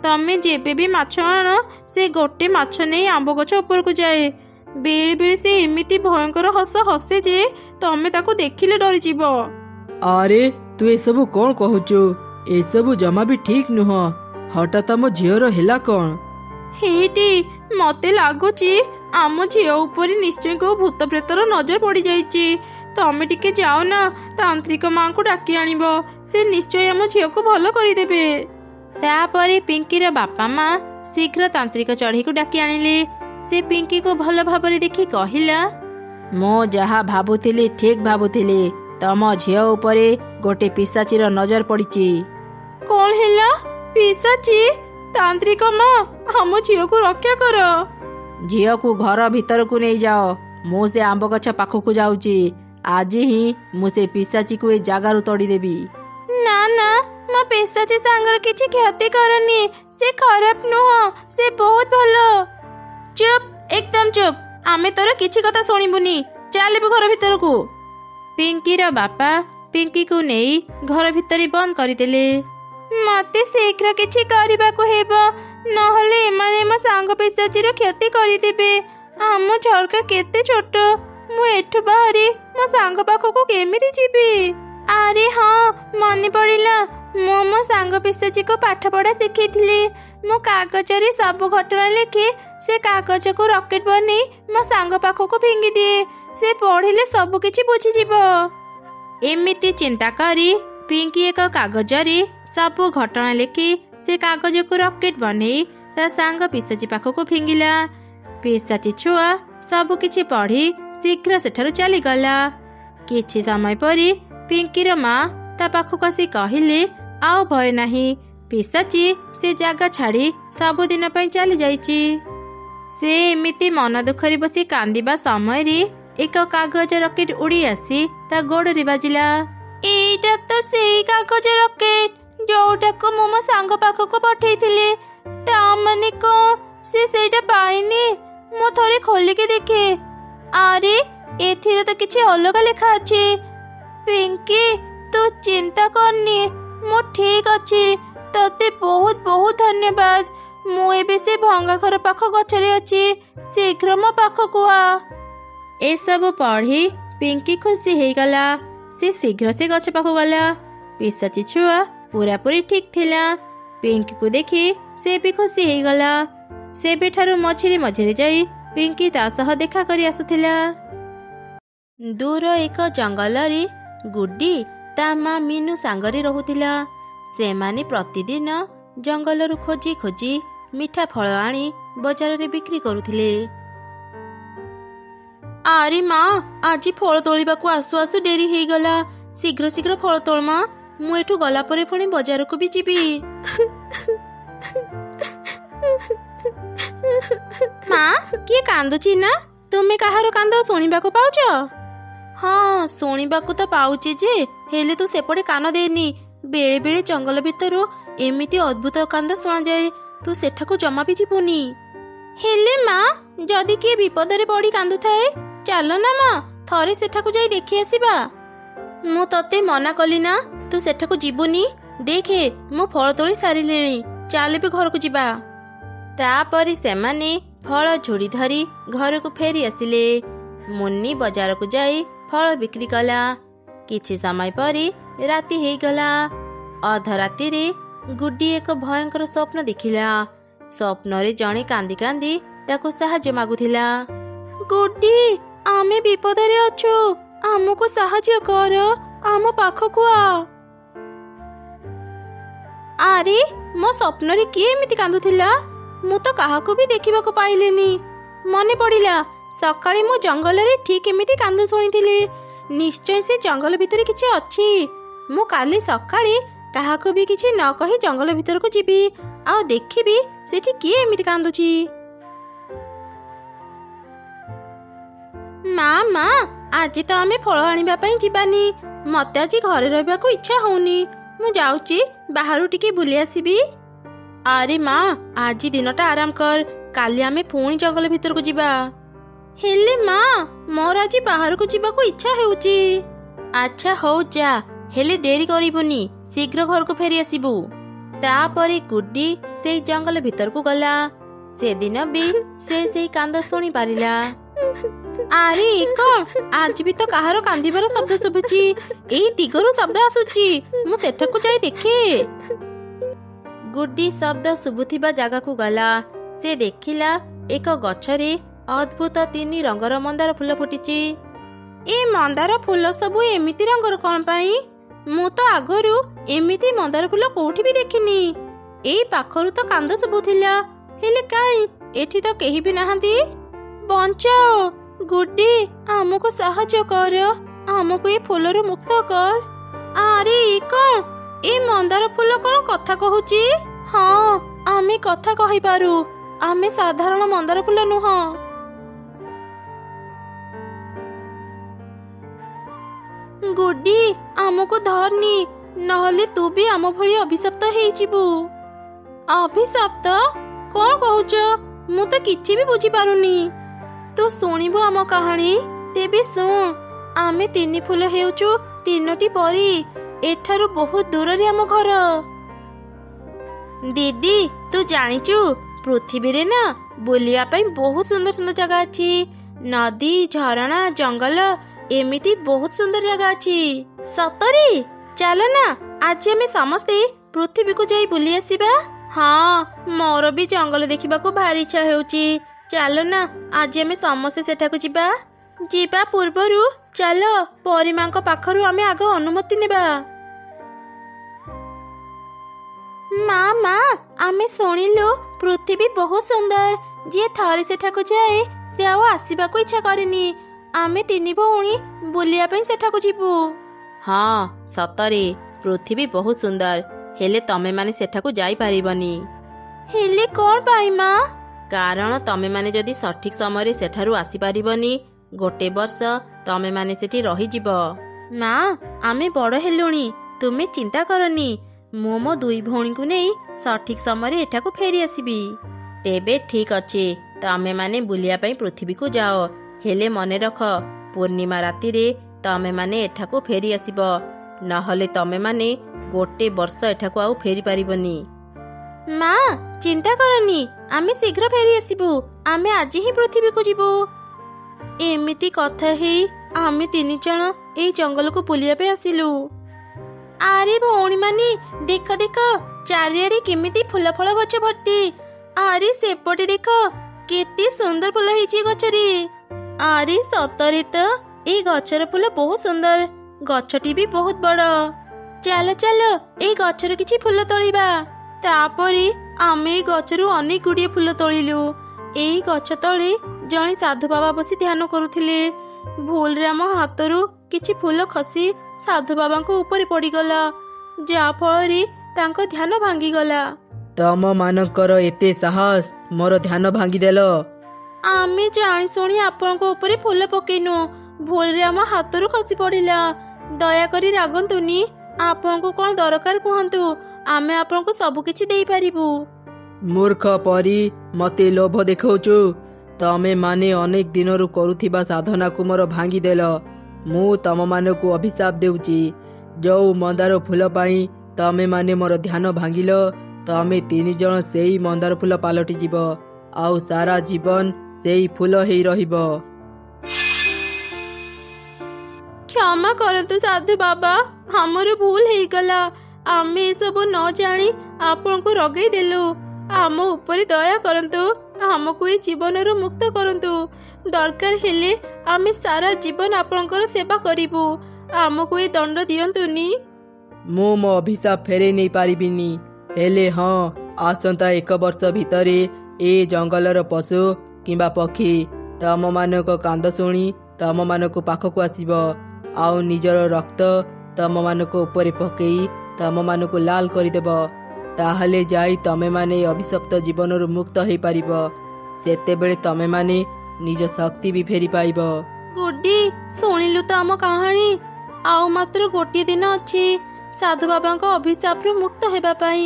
ତମେ ଯେବେ ବି ମାଛ ଆଣ, ସେ ଗୋଟେ ମାଛ ନେଇ ଆମ୍ବ ଗଛ ଉପରକୁ ଯାଏ। ବେଳେ ବେଳେ ସେ ଏମିତି ଭୟଙ୍କର ହସ ହସେ ଯେ ତମେ ତାକୁ ଦେଖିଲେ ଡରିଯିବ। ଆରେ ତୁ ଏସବୁ କଣ କହୁଛୁ? ଏସବୁ ଜମା ବି ଠିକ ନୁହଁ। ହଠାତ୍ ଆମ ଝିଅର ହେଲା କଣ? ହେଇଟି, ମତେ ଲାଗୁଛି ଆମ ଝିଅ ଉପରେ ନିଶ୍ଚୟ କୋଉ ଭୂତ ପ୍ରେତର ନଜର ପଡି ଯାଇଛି। ତମେ ଟିକେ ଯାଅ ନା, ତାନ୍ତ୍ରିକ ମାଙ୍କୁ ଡାକି ଆଣିବ, ସେ ନିଶ୍ଚୟ ଆମ ଝିଅକୁ ଭଲ କରିଦେବେ। ତାପରେ ପିଙ୍କିର ବାପା ମା ଶୀଘ୍ର ତାନ୍ତ୍ରିକ ଚଢ଼େଇକୁ ଡାକି ଆଣିଲେ। ସେ ପିଙ୍କିକୁ ଭଲ ଭାବରେ ଦେଖି କହିଲା, ମୁଁ ଯାହା ଭାବୁଥିଲି ଠିକ ଭାବୁଥିଲି, ତମ ଝିଅ ଉପରେ ଗୋଟେ ପିଶାଚୀର ନଜର ପଡିଛି। କଣ ହେଲା? ପିଶାଚୀ? ତାନ୍ତ୍ରିକ ମା, ଆମ ଝିଅକୁ ରକ୍ଷା କର। ଝିଅକୁ ଘର ଭିତରକୁ ନେଇଯାଅ, ମୁଁ ସେ ଆମ୍ବ ଗଛ ପାଖକୁ ଯାଉଛି। ଆଜି ହିଁ ମୁଁ ସେ ପିଶାଚୀକୁ ଏ ଜାଗାରୁ ତଡ଼ିଦେବି। ନା ନା, ମୋ ପିଶାଚୀ ସାଙ୍ଗର କିଛି କ୍ଷତି କରନି, ସେ ଖରାପ ନୁହଁ, ସେ ବହୁତ ଭଲ। ଚୁପ୍, ଏକଦମ ଚୁପ୍, ଆମେ ତୋର କିଛି କଥା ଶୁଣିବୁନି, ଚାଲିବୁ ଘର ଭିତରକୁ। ପିଙ୍କିର ବାପା ପିଙ୍କିକୁ ନେଇ ଘର ଭିତରେ ବନ୍ଦ କରିଦେଲେ। ମତେ ଶୀଘ୍ର କିଛି କରିବାକୁ ହେବ, ନହେଲେ ଏମାନେ ମୋ ସାଙ୍ଗ ପିଶାଚୀର କ୍ଷତି କରିଦେବେ। ଆମ ଝରକା କେତେ ଛୋଟ, ମୁଁ ଏଠୁ ବାହାରି ମୋ ସାଙ୍ଗ ପାଖକୁ କେମିତି ଯିବି? ଆରେ ହଁ, ମନେ ପଡ଼ିଲା, ମୁଁ ମୋ ସାଙ୍ଗ ପିଶାଚୀକୁ ପାଠ ପଢ଼ା ଶିଖେଇଥିଲି। ମୁଁ କାଗଜରେ ସବୁ ଘଟଣା ଲେଖି ସେ କାଗଜକୁ ରକେଟ ବନେଇ ମୋ ସାଙ୍ଗ ପାଖକୁ ଫିଙ୍ଗି ଦିଏ। ସେ ପଢ଼ିଲେ ସବୁ କିଛି ବୁଝିଯିବ। ଏମିତି ଚିନ୍ତା କରି ପିଙ୍କି ଏକ କାଗଜରେ ସବୁ ଘଟଣା ଲେଖି ସେ କାଗଜକୁ ରକେଟ ବନେଇ ତା ସାଙ୍ଗ ପିଶାଚୀ ପାଖକୁ ଫିଙ୍ଗିଲା। ପିଶାଚୀ ଛୁଆ ସବୁ କିଛି ପଢ଼ି ଶୀଘ୍ର ସେଠାରୁ ଚାଲିଗଲା। କିଛି ସମୟ ପରେ ପିଙ୍କିର ମା ତା ପାଖକୁ ଆସି କହିଲେ, ଆଉ ଭୟ ନାହିଁ, ପିଶାଚୀ ସେ ଜାଗା ଛାଡ଼ି ସବୁଦିନ ପାଇଁ ଚାଲି ଯାଇଛି। ସେ ଏମିତି ମନ ଦୁଃଖରେ ବସି କାନ୍ଦିବା ସମୟରେ ଏକ କାଗଜ ରକେଟ ଉଡ଼ି ଆସି ତା ଗୋଡ଼ରେ ବାଜିଲା। ଏଇଟା ତ ସେଇ କାଗଜ ରକେଟ ଯୋଉଟାକୁ ମୁଁ ମୋ ସାଙ୍ଗ ପାଖକୁ ପଠେଇଥିଲି। ତା ମାନେ କଣ ସେ ସେଇଟା ପାଇନି? ମୁଁ ଥରେ ଖୋଲିକି ଦେଖେ। ଆରେ, ଏଥିରେ ତ କିଛି ଅଲଗା ଲେଖା ଅଛି। ପିଙ୍କି, ତୁ ଚିନ୍ତା କରନି, ମୁଁ ଠିକ ଅଛି। ତତେ ବହୁତ ବହୁତ ଧନ୍ୟବାଦ। ମୁଁ ଏବେ ସେ ଭଙ୍ଗା ଘର ପାଖ ଗଛରେ ଅଛି, ଶୀଘ୍ର ମୋ ପାଖକୁ ଆ। ଏସବୁ ପଢ଼ି ପିଙ୍କି ଖୁସି ହେଇଗଲା। ସେ ଶୀଘ୍ର ସେ ଗଛ ପାଖକୁ ଗଲା। ପିଶାଚୀ ଛୁଆ ପୁରାପୁରି ଠିକ ଥିଲା। ପିଙ୍କିକୁ ଦେଖି ସେ ବି ଖୁସି ହେଇଗଲା। ସେବେଠାରୁ ମଝିରେ ମଝିରେ ଯାଇ ପିଙ୍କି ତା ସହ ଦେଖା କରି ଆସୁଥିଲା। ଦୂର ଏକ ଜଙ୍ଗଲରେ ଗୁଡ୍ଡି ତା ମା ମିନୁ ସାଙ୍ଗରେ ରହୁଥିଲା। ସେମାନେ ପ୍ରତିଦିନ ଜଙ୍ଗଲରୁ ଖୋଜି ଖୋଜି ମିଠା ଫଳ ଆଣି ବଜାରରେ ବିକ୍ରି କରୁଥିଲେ। ଆରେ ମା, ଆଜି ଫଳ ତୋଳିବାକୁ ଆସୁ ଆସୁ ଡେରି ହେଇଗଲା। ଶୀଘ୍ର ଶୀଘ୍ର ଫଳ ତୋଳ ମା, ମୁଁ ଏଠୁ ଗଲା ପରେ ପୁଣି ବଜାରକୁ ବି ଯିବି। ମା, କିଏ କାନ୍ଦୁଛି ନା? ତୁମେ କାହାର କାନ୍ଦ ଶୁଣିବାକୁ ପାଉଛ? ହଁ, ଶୁଣିବାକୁ ତ ପାଉଛି ଯେ, ହେଲେ ତୁ ସେପଟେ କାନ ଦେନି। ବେଳେ ବେଳେ ଜଙ୍ଗଲ ଭିତରୁ ଏମିତି ଅଦ୍ଭୁତ କାନ୍ଦ ଶୁଣାଯାଏ, ତୁ ସେଠାକୁ ଜମା ବି ଯିବୁନି। ହେଲେ ମା, ଯଦି କିଏ ବିପଦରେ ପଡ଼ି କାନ୍ଦୁଥାଏ, ଚାଲ ନା ମା, ଥରେ ସେଠାକୁ ଯାଇ ଦେଖି ଆସିବା। ମୁଁ ତତେ ମନା କଲି ନା, ତୁ ସେଠାକୁ ଯିବୁନି। ଦେଖେ, ମୁଁ ଫଳ ତୋଳି ସାରିଲିଣି, ଚାଲ ବି ଘରକୁ ଯିବା। ତାପରେ ସେମାନେ ଫଳ ଝୁଡ଼ି ଧରି ଘରକୁ ଫେରି ଆସିଲେ। ମୁନ୍ନି ବଜାରକୁ ଯାଇ ଫଳ ବିକ୍ରି କଲା। କିଛି ସମୟ ପରେ ରାତି ହେଇଗଲା। ଅଧରାତିରେ ଗୁଡି ଏକ ଭୟଙ୍କର ସ୍ୱପ୍ନ ଦେଖିଲା। ସ୍ୱପ୍ନରେ ଜଣେ କାନ୍ଦି କାନ୍ଦି ତାକୁ ସାହାଯ୍ୟ ମାଗୁଥିଲା। ଗୁଡି, ଆମେ ବିପଦରେ ଅଛୁ, ଆମକୁ ସାହାଯ୍ୟ କର, ଆମ ପାଖକୁ ଆ। ଆରେ, ମୋ ସ୍ୱପ୍ନରେ କିଏ ଏମିତି କାନ୍ଦୁଥିଲା? ମୁଁ ତ କାହାକୁ ବି ଦେଖିବାକୁ ପାଇଲିନି। ମନେ ପଡ଼ିଲା, ସକାଳେ ମୁଁ ଜଙ୍ଗଲରେ ଠିକ୍ ଏମିତି କାନ୍ଦ ଶୁଣିଥିଲି। ନିଶ୍ଚୟ ସେ ଜଙ୍ଗଲ ଭିତରେ କିଛି ଅଛି। ମୁଁ କାଲି ସକାଳେ କାହାକୁ ବି କିଛି ନ କହି ଜଙ୍ଗଲ ଭିତରକୁ ଯିବି ଆଉ ଦେଖିବି ସେଠି କିଏ ଏମିତି କାନ୍ଦୁଛି। ମା, ଆଜି ତ ଆମେ ଫଳ ଆଣିବା ପାଇଁ ଯିବାନି। ମତେ ଆଜି ଘରେ ରହିବାକୁ ଇଚ୍ଛା ହଉନି। ମୁଁ ଯାଉଛି ବାହାରୁ ଟିକେ ବୁଲି ଆସିବି। ଆରେ ମା, ଆଜି ଦିନଟା ଆରାମ କର, କାଲି ଆମେ ପୁଣି ଜଙ୍ଗଲ ଭିତରକୁ ଯିବା। ହେଲେ ମା, ମୋର ଆଜି ବାହାରକୁ ଯିବାକୁ ଇଚ୍ଛା ହେଉଛି। ଆଚ୍ଛା ହଉ ଯା, ହେଲେ ଡେରି କରିବୁନି, ଶୀଘ୍ର ଘରକୁ ଫେରି ଆସିବୁ। ତାପରେ ଗୁଡି ସେଇ ଜଙ୍ଗଲ ଭିତରକୁ ଗଲା। ସେଦିନ ବି ସେ ସେଇ କାନ୍ଦ ଶୁଣି ପାରିଲା। ଆରେ କଣ, ଆଜି ବି ତ କାହାର କାନ୍ଦିବାର ଶବ୍ଦ ଶୁଭୁଛି। ଏଇ ଦିଗରୁ ଶବ୍ଦ ଆସୁଛି, ମୁଁ ସେଠାକୁ ଯାଇ ଦେଖେ। ଗୁଡି ଶବ୍ଦ ଶୁଭୁଥିବା ଜାଗାକୁ ଗଲା। ସେ ଦେଖିଲା ଏକ ଗଛରେ ଅଦ୍ଭୁତ 3 ରଙ୍ଗର ମନ୍ଦାର ଫୁଲ ଫୁଟିଛି। ଏ ମନ୍ଦାର ଫୁଲ ସବୁ ଏମିତି ରଙ୍ଗର କଣ ପାଇଁ? ମୁଁ ତ ଆଗରୁ ଏମିତି ମନ୍ଦାର ଫୁଲ କୋଉଠି ବି ଦେଖିନି। ଏଇ ପାଖରୁ ତ କାନ୍ଦ ଶୁଭୁଥିଲା, ହେଲେ କାଇଁ ଏଠି ତ କେହି ବି ନାହାନ୍ତି। ବଞ୍ଚାଅ ଗୁଡି, ଆମକୁ ସାହାଯ୍ୟ କର, ଆମକୁ ଏ ଫୁଲରୁ ମୁକ୍ତ କର। ଆରେ କଣ, ଏ ମନ୍ଦାର ଫୁଲ କଣ କଥା କହୁଛି? ହଁ, ଆମେ କଥା କହିପାରୁ, ଆମେ ସାଧାରଣ ମନ୍ଦାର ଫୁଲ ନୁହଁ। ଗୁଡି, ଆମକୁ ଧରନି, ନହେଲେ ତୁ ବି ଆମ ଭଳି ଅଭିଶପ୍ତ ହେଇଯିବୁ। ଅଭିଶପ୍ତ? କଣ କହୁଛ? ମୁଁ ତ କିଛି ବି ବୁଝିପାରୁନି। ତୁ ଶୁଣିବୁ ଆମ କାହାଣୀ? ତେବେ ଶୁଣ। ଆମେ 3 ଫୁଲ ହେଉଛୁ 3ଟି ପରି। ଏଠାରୁ ବହୁତ ଦୂରରେ ଆମ ଘର। ଦିଦି, ତୁ ଜାଣିଛୁ ପୃଥିବୀରେ ନା ବୁଲିବା ପାଇଁ ବହୁତ ସୁନ୍ଦର ସୁନ୍ଦର ଜାଗା ଅଛି। ନଦୀ, ଝରଣା, ଜଙ୍ଗଲ, ଏମିତି ବହୁତ ସୁନ୍ଦର ଜାଗା ଅଛି। ସତରେ? ଚାଲ ନା, ଆଜି ଆମେ ସମସ୍ତେ ପୃଥିବୀକୁ ଯାଇ ବୁଲି ଆସିବା। ହଁ, ମୋର ବି ଜଙ୍ଗଲ ଦେଖିବାକୁ ଭାରି ଇଚ୍ଛା ହେଉଛି। ଚାଲ ନା, ଆଜି ଆମେ ସମସ୍ତେ ସେଠାକୁ ଯିବା। ଯିବା ପୂର୍ବରୁ ଚାଲ ପରୀମାଙ୍କ ପାଖରୁ ଆମେ ଆଗ ଅନୁମତି ନେବା। ମା, ଆମେ ଶୁଣିଲୁ ପୃଥିବୀ ବହୁତ ସୁନ୍ଦର। ଯିଏ ଥରେ ସେଠାକୁ ଯାଏ ସେ ଆଉ ଆସିବାକୁ ଇଚ୍ଛା କରେନି। ଆମେ 3 ଭଉଣୀ ବୁଲିବା ପାଇଁ ସେଠାକୁ ଯିବୁ। ହଁ, ସତରେ ପୃଥିବୀ ବହୁତ ସୁନ୍ଦର, ହେଲେ ତମେ ମାନେ ସେଠାକୁ ଯାଇପାରିବନି। ହେଲେ କଣ ପାଇଁ ମା? କାରଣ ତମେ ମାନେ ଯଦି ସଠିକ ସମୟରେ ସେଠାରୁ ଆସିପାରିବନି, 1 ବର୍ଷ ତମେ ମାନେ ସେଠି ରହିଯିବ। ମା, ଆମେ ବଡ଼ ହେଲୁଣି, ତୁମେ ଚିନ୍ତା କରନି। ମୁଁ ମୋ 2 ଭଉଣୀଙ୍କୁ ନେଇ ସଠିକ ସମୟରେ ଏଠାକୁ ଫେରି ଆସିବି। ତେବେ ଠିକ ଅଛି, ତମେ ମାନେ ବୁଲିବା ପାଇଁ ପୃଥିବୀକୁ ଯାଅ, ହେଲେ ମନେ ରଖ ପୂର୍ଣ୍ଣିମା ରାତିରେ ତମେ ମାନେ ଏଠାକୁ ଫେରି ଆସିବ, ନହେଲେ ତମେ ମାନେ 1 ବର୍ଷ ଏଠାକୁ ଆଉ ଫେରି ପାରିବନି। ମା, ଚିନ୍ତା କରନି, ଆମେ ଶୀଘ୍ର ଫେରି ଆସିବୁ। ଆମେ ଆଜି ହିଁ ପୃଥିବୀକୁ ଯିବୁ। ଏମିତି କଥା ହେଇ ଆମେ 3 ଜଣ ଏଇ ଜଙ୍ଗଲକୁ ବୁଲିବା ପାଇଁ ଆସିଲୁ। ଆରେ ଭଉଣୀମାନେ, ଦେଖ ଦେଖ, ଚାରିଆଡେ କେମିତି ଫୁଲ ଫଳ ଗଛ ଭର୍ତ୍ତି। ଆରେ ସେପଟେ ଦେଖ, କେତେ ସୁନ୍ଦର ଫୁଲ ହେଇଛି ଗଛରେ। ଆରେ ସତରେ ତ, ଏଇ ଗଛର ଫୁଲ ବହୁତ ସୁନ୍ଦର, ଗଛଟି ବି ବହୁତ ବଡ଼। ଚାଲ ଚାଲ, ଏଇ ଗଛର କିଛି ଫୁଲ ତୋଳିବା। ତାପରେ ଆମେ ଏଇ ଗଛରୁ ଅନେକ ଗୁଡ଼ିଏ ଫୁଲ ତୋଳିଲୁ। ଏଇ ଗଛ ତଳେ ଜଣେ ସାଧୁ ବାବା ବସି ଧ୍ୟାନ କରୁଥିଲେ। ଭୁଲରେ ଆମ ହାତରୁ କିଛି ଫୁଲ ଖସି ସାଧୁ ବାବାଙ୍କ ଉପରେ ପଡ଼ିଗଲା, ଯାହା ଫଳରେ ତାଙ୍କ ଧ୍ୟାନ ଭାଙ୍ଗିଗଲା। ତମ ମାନଙ୍କର ଏତେ ସାହସ, ମୋର ଧ୍ୟାନ ଭାଙ୍ଗିଦେଲ। ଆମେ ଜାଣିଶୁଣି ଆପଣଙ୍କ ଉପରେ ଫୁଲ ପକେଇନୁ, ଭୁଲରେ ଆମ ହାତରୁ ଖସି ପଡ଼ିଲା। ଦୟାକରି ରାଗନ୍ତୁନି, ଆପଣଙ୍କୁ କଣ ଦରକାର କୁହନ୍ତୁ, ଆମେ ଆପଣଙ୍କୁ ସବୁ କିଛି ଦେଇପାରିବୁ। ମୂର୍ଖ ପରି ମତେ ଲୋଭ ଦେଖାଉଛୁ। ତମେ ମାନେ ଅନେକ ଦିନରୁ କରୁଥିବା ସାଧନାକୁ ମୋର ଭାଙ୍ଗିଦେଲ। ମୁଁ ତମମାନଙ୍କୁ ଅଭିଶାପ ଦେଉଛି। ଯୋଉ ମନ୍ଦାର ଫୁଲ ପାଇଁ ତମେ ମାନେ ମୋର ଧ୍ୟାନ ଭାଙ୍ଗିଲ, ତମେ 3 ଜଣ ସେଇ ମନ୍ଦାର ଫୁଲ ପାଲଟି ଯିବ, ଆଉ ସାରା ଜୀବନ ସେଇ ଫୁଲ ହେଇ ରହିବ। क्षमा करतु साधु बाबा, हमर भूल ହେଇଗଲା। ଆମେ ଏସବୁ ନ ଜାଣି ଆପଣଙ୍କୁ ରଗେଇ ଦେଲୁ। ଆମ ଉପରେ ଦୟା କରନ୍ତୁ, ଆମକୁ ଏ ଜୀବନରୁ ମୁକ୍ତ କରନ୍ତୁ। ଦରକାର ହେଲେ ଆମେ ସାରା ଜୀବନ ଆପଣଙ୍କର ସେବା କରିବୁ। ଆମକୁ ଏ ଦଣ୍ଡ ଦିଅନ୍ତୁନି। ମୁଁ ମୋ ଅଭିଶାପ ଫେରେଇ ନେଇ ପାରିବିନି, ହେଲେ ହଁ, ଆସନ୍ତା 1 ବର୍ଷ ଭିତରେ ଏ ଜଙ୍ଗଲର ପଶୁ କିମ୍ବା ପକ୍ଷୀ ତମମାନଙ୍କ କାନ୍ଦ ଶୁଣି ତମମାନଙ୍କ ପାଖକୁ ଆସିବ, ଆଉ ନିଜର ରକ୍ତ ତମମାନଙ୍କ ଉପରେ ପକେଇ ତମମାନଙ୍କୁ ଲାଲ କରିଦେବ। ତାହେଲେ ଯାଇ ତମେମାନେ ଅଭିଶପ୍ତ ଜୀବନରୁ ମୁକ୍ତ ହେଇପାରିବ। ସେତେବେଳେ ତମେମାନେ ନିଜ ଶକ୍ତି ବି ଫେରି ପାଇବ। ଗୁଡି, ଶୁଣିଲୁ ତ ଆମ କାହାଣୀ। ଆଉ ମାତ୍ର ଗୋଟିଏ ଦିନ ଅଛି ସାଧୁ ବାବାଙ୍କ ଅଭିଶାପରୁ ମୁକ୍ତ ହେବା ପାଇଁ,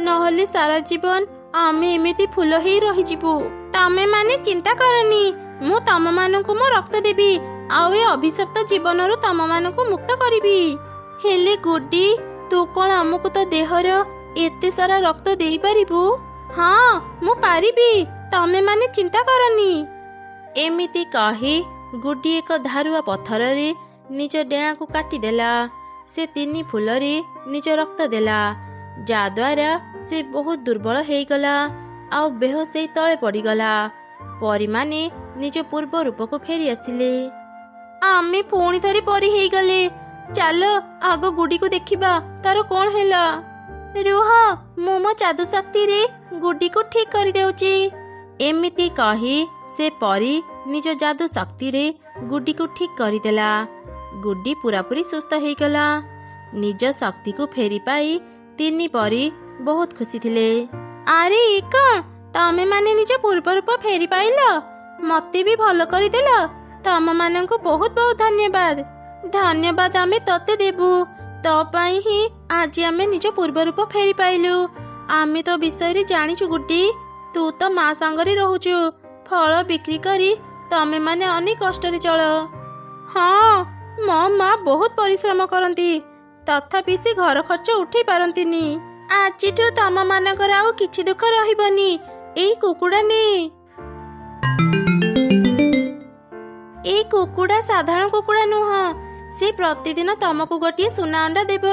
ନହେଲେ ସାରା ଜୀବନ ଆମେ ଏମିତି ଫୁଲ ହେଇ ରହିଯିବୁ। ତମେମାନେ ଚିନ୍ତା କରନି, ମୁଁ ତମମାନଙ୍କୁ ମୋ ରକ୍ତ ଦେବି, ଆଉ ଏ ଅଭିଶପ୍ତ ଜୀବନରୁ ତମମାନଙ୍କୁ ମୁକ୍ତ କରିବି। ହେଲେ ଗୁଡି, ତୁ କଣ ଆମକୁ ତ ଦେହର ଏତେ ସାରା ରକ୍ତ ଦେଇପାରିବୁ? ହଁ, ମୁଁ ପାରିବି, ତମେମାନେ ଚିନ୍ତା କରନି। ଏମିତି କହି ଗୁଡି ଏକ ଧାରୁଆ ପଥରରେ ନିଜ ଡେଣାକୁ କାଟିଦେଲା। ସେ 3 ଫୁଲରେ ନିଜ ରକ୍ତ ଦେଲା, ଯାଦ୍ୱାରା ସେ ବହୁତ ଦୁର୍ବଳ ହେଇଗଲା ଆଉ ବେହୋସ ହେଇ ତଳେ ପଡ଼ିଗଲା। ପରୀମାନେ ନିଜ ପୂର୍ବ ରୂପକୁ ଫେରି ଆସିଲେ। ଆମେ ପୁଣି ଥରେ ପରୀ ହେଇଗଲେ। ଚାଲ ଆଗ ଗୁଡିକୁ ଦେଖିବା, ତାର କଣ ହେଲା। ରୁହ, ମୁଁ ମୋ ଯାଦୁ ଶକ୍ତିରେ ଗୁଡିକୁ ଠିକ କରିଦେଉଛି। ଏମିତି କହି ସେ ପରୀ ନିଜ ଯାଦୁ ଶକ୍ତିରେ ଗୁଡିକୁ ଠିକ କରିଦେଲା। ଗୁଡି ପୁରାପୁରି ସୁସ୍ଥ ହେଇଗଲା। ନିଜ ଶକ୍ତିକୁ ଫେରି ପାଇ 3 ପରୀ ବହୁତ ଖୁସି ଥିଲେ। ଆରେ ଏ କଣ, ତମେ ମାନେ ନିଜ ପୂର୍ବ ରୂପ ଫେରି ପାଇଲ, ମତେ ବି ଭଲ କରିଦେଲ। ତମମାନଙ୍କୁ ବହୁତ ବହୁତ ଧନ୍ୟବାଦ। ଧନ୍ୟବାଦ ଆମେ ତତେ ଦେବୁ, ତୋ ପାଇଁ ହିଁ ଆଜି ଆମେ ନିଜ ପୂର୍ବ ରୂପ ଫେରି ପାଇଲୁ। ଆମେ ତ ବିଷୟରେ ଜାଣିଛୁ ଗୁଡି, ତୁ ତ ମା ସାଙ୍ଗରେ ରହୁଛୁ, ଫଳ ବିକ୍ରି କରି ତମେ ମାନେ ଅନେକ କଷ୍ଟରେ ଚଳ। ହଁ, ମୋ ମା ବହୁତ ପରିଶ୍ରମ କରନ୍ତି, ତଥାପି ସେ ଘର ଖର୍ଚ୍ଚ ଉଠେଇ ପାରନ୍ତିନି। ଆଜିଠୁ ତମ ମାନଙ୍କର ଆଉ କିଛି ଦୁଃଖ ରହିବନି। ଏଇ କୁକୁଡ଼ା ନେ। ଏଇ କୁକୁଡ଼ା ସାଧାରଣ କୁକୁଡ଼ା ନୁହଁ, ସେ ପ୍ରତିଦିନ ତମକୁ ଗୋଟିଏ ସୁନା ଅଣ୍ଡା ଦେବ।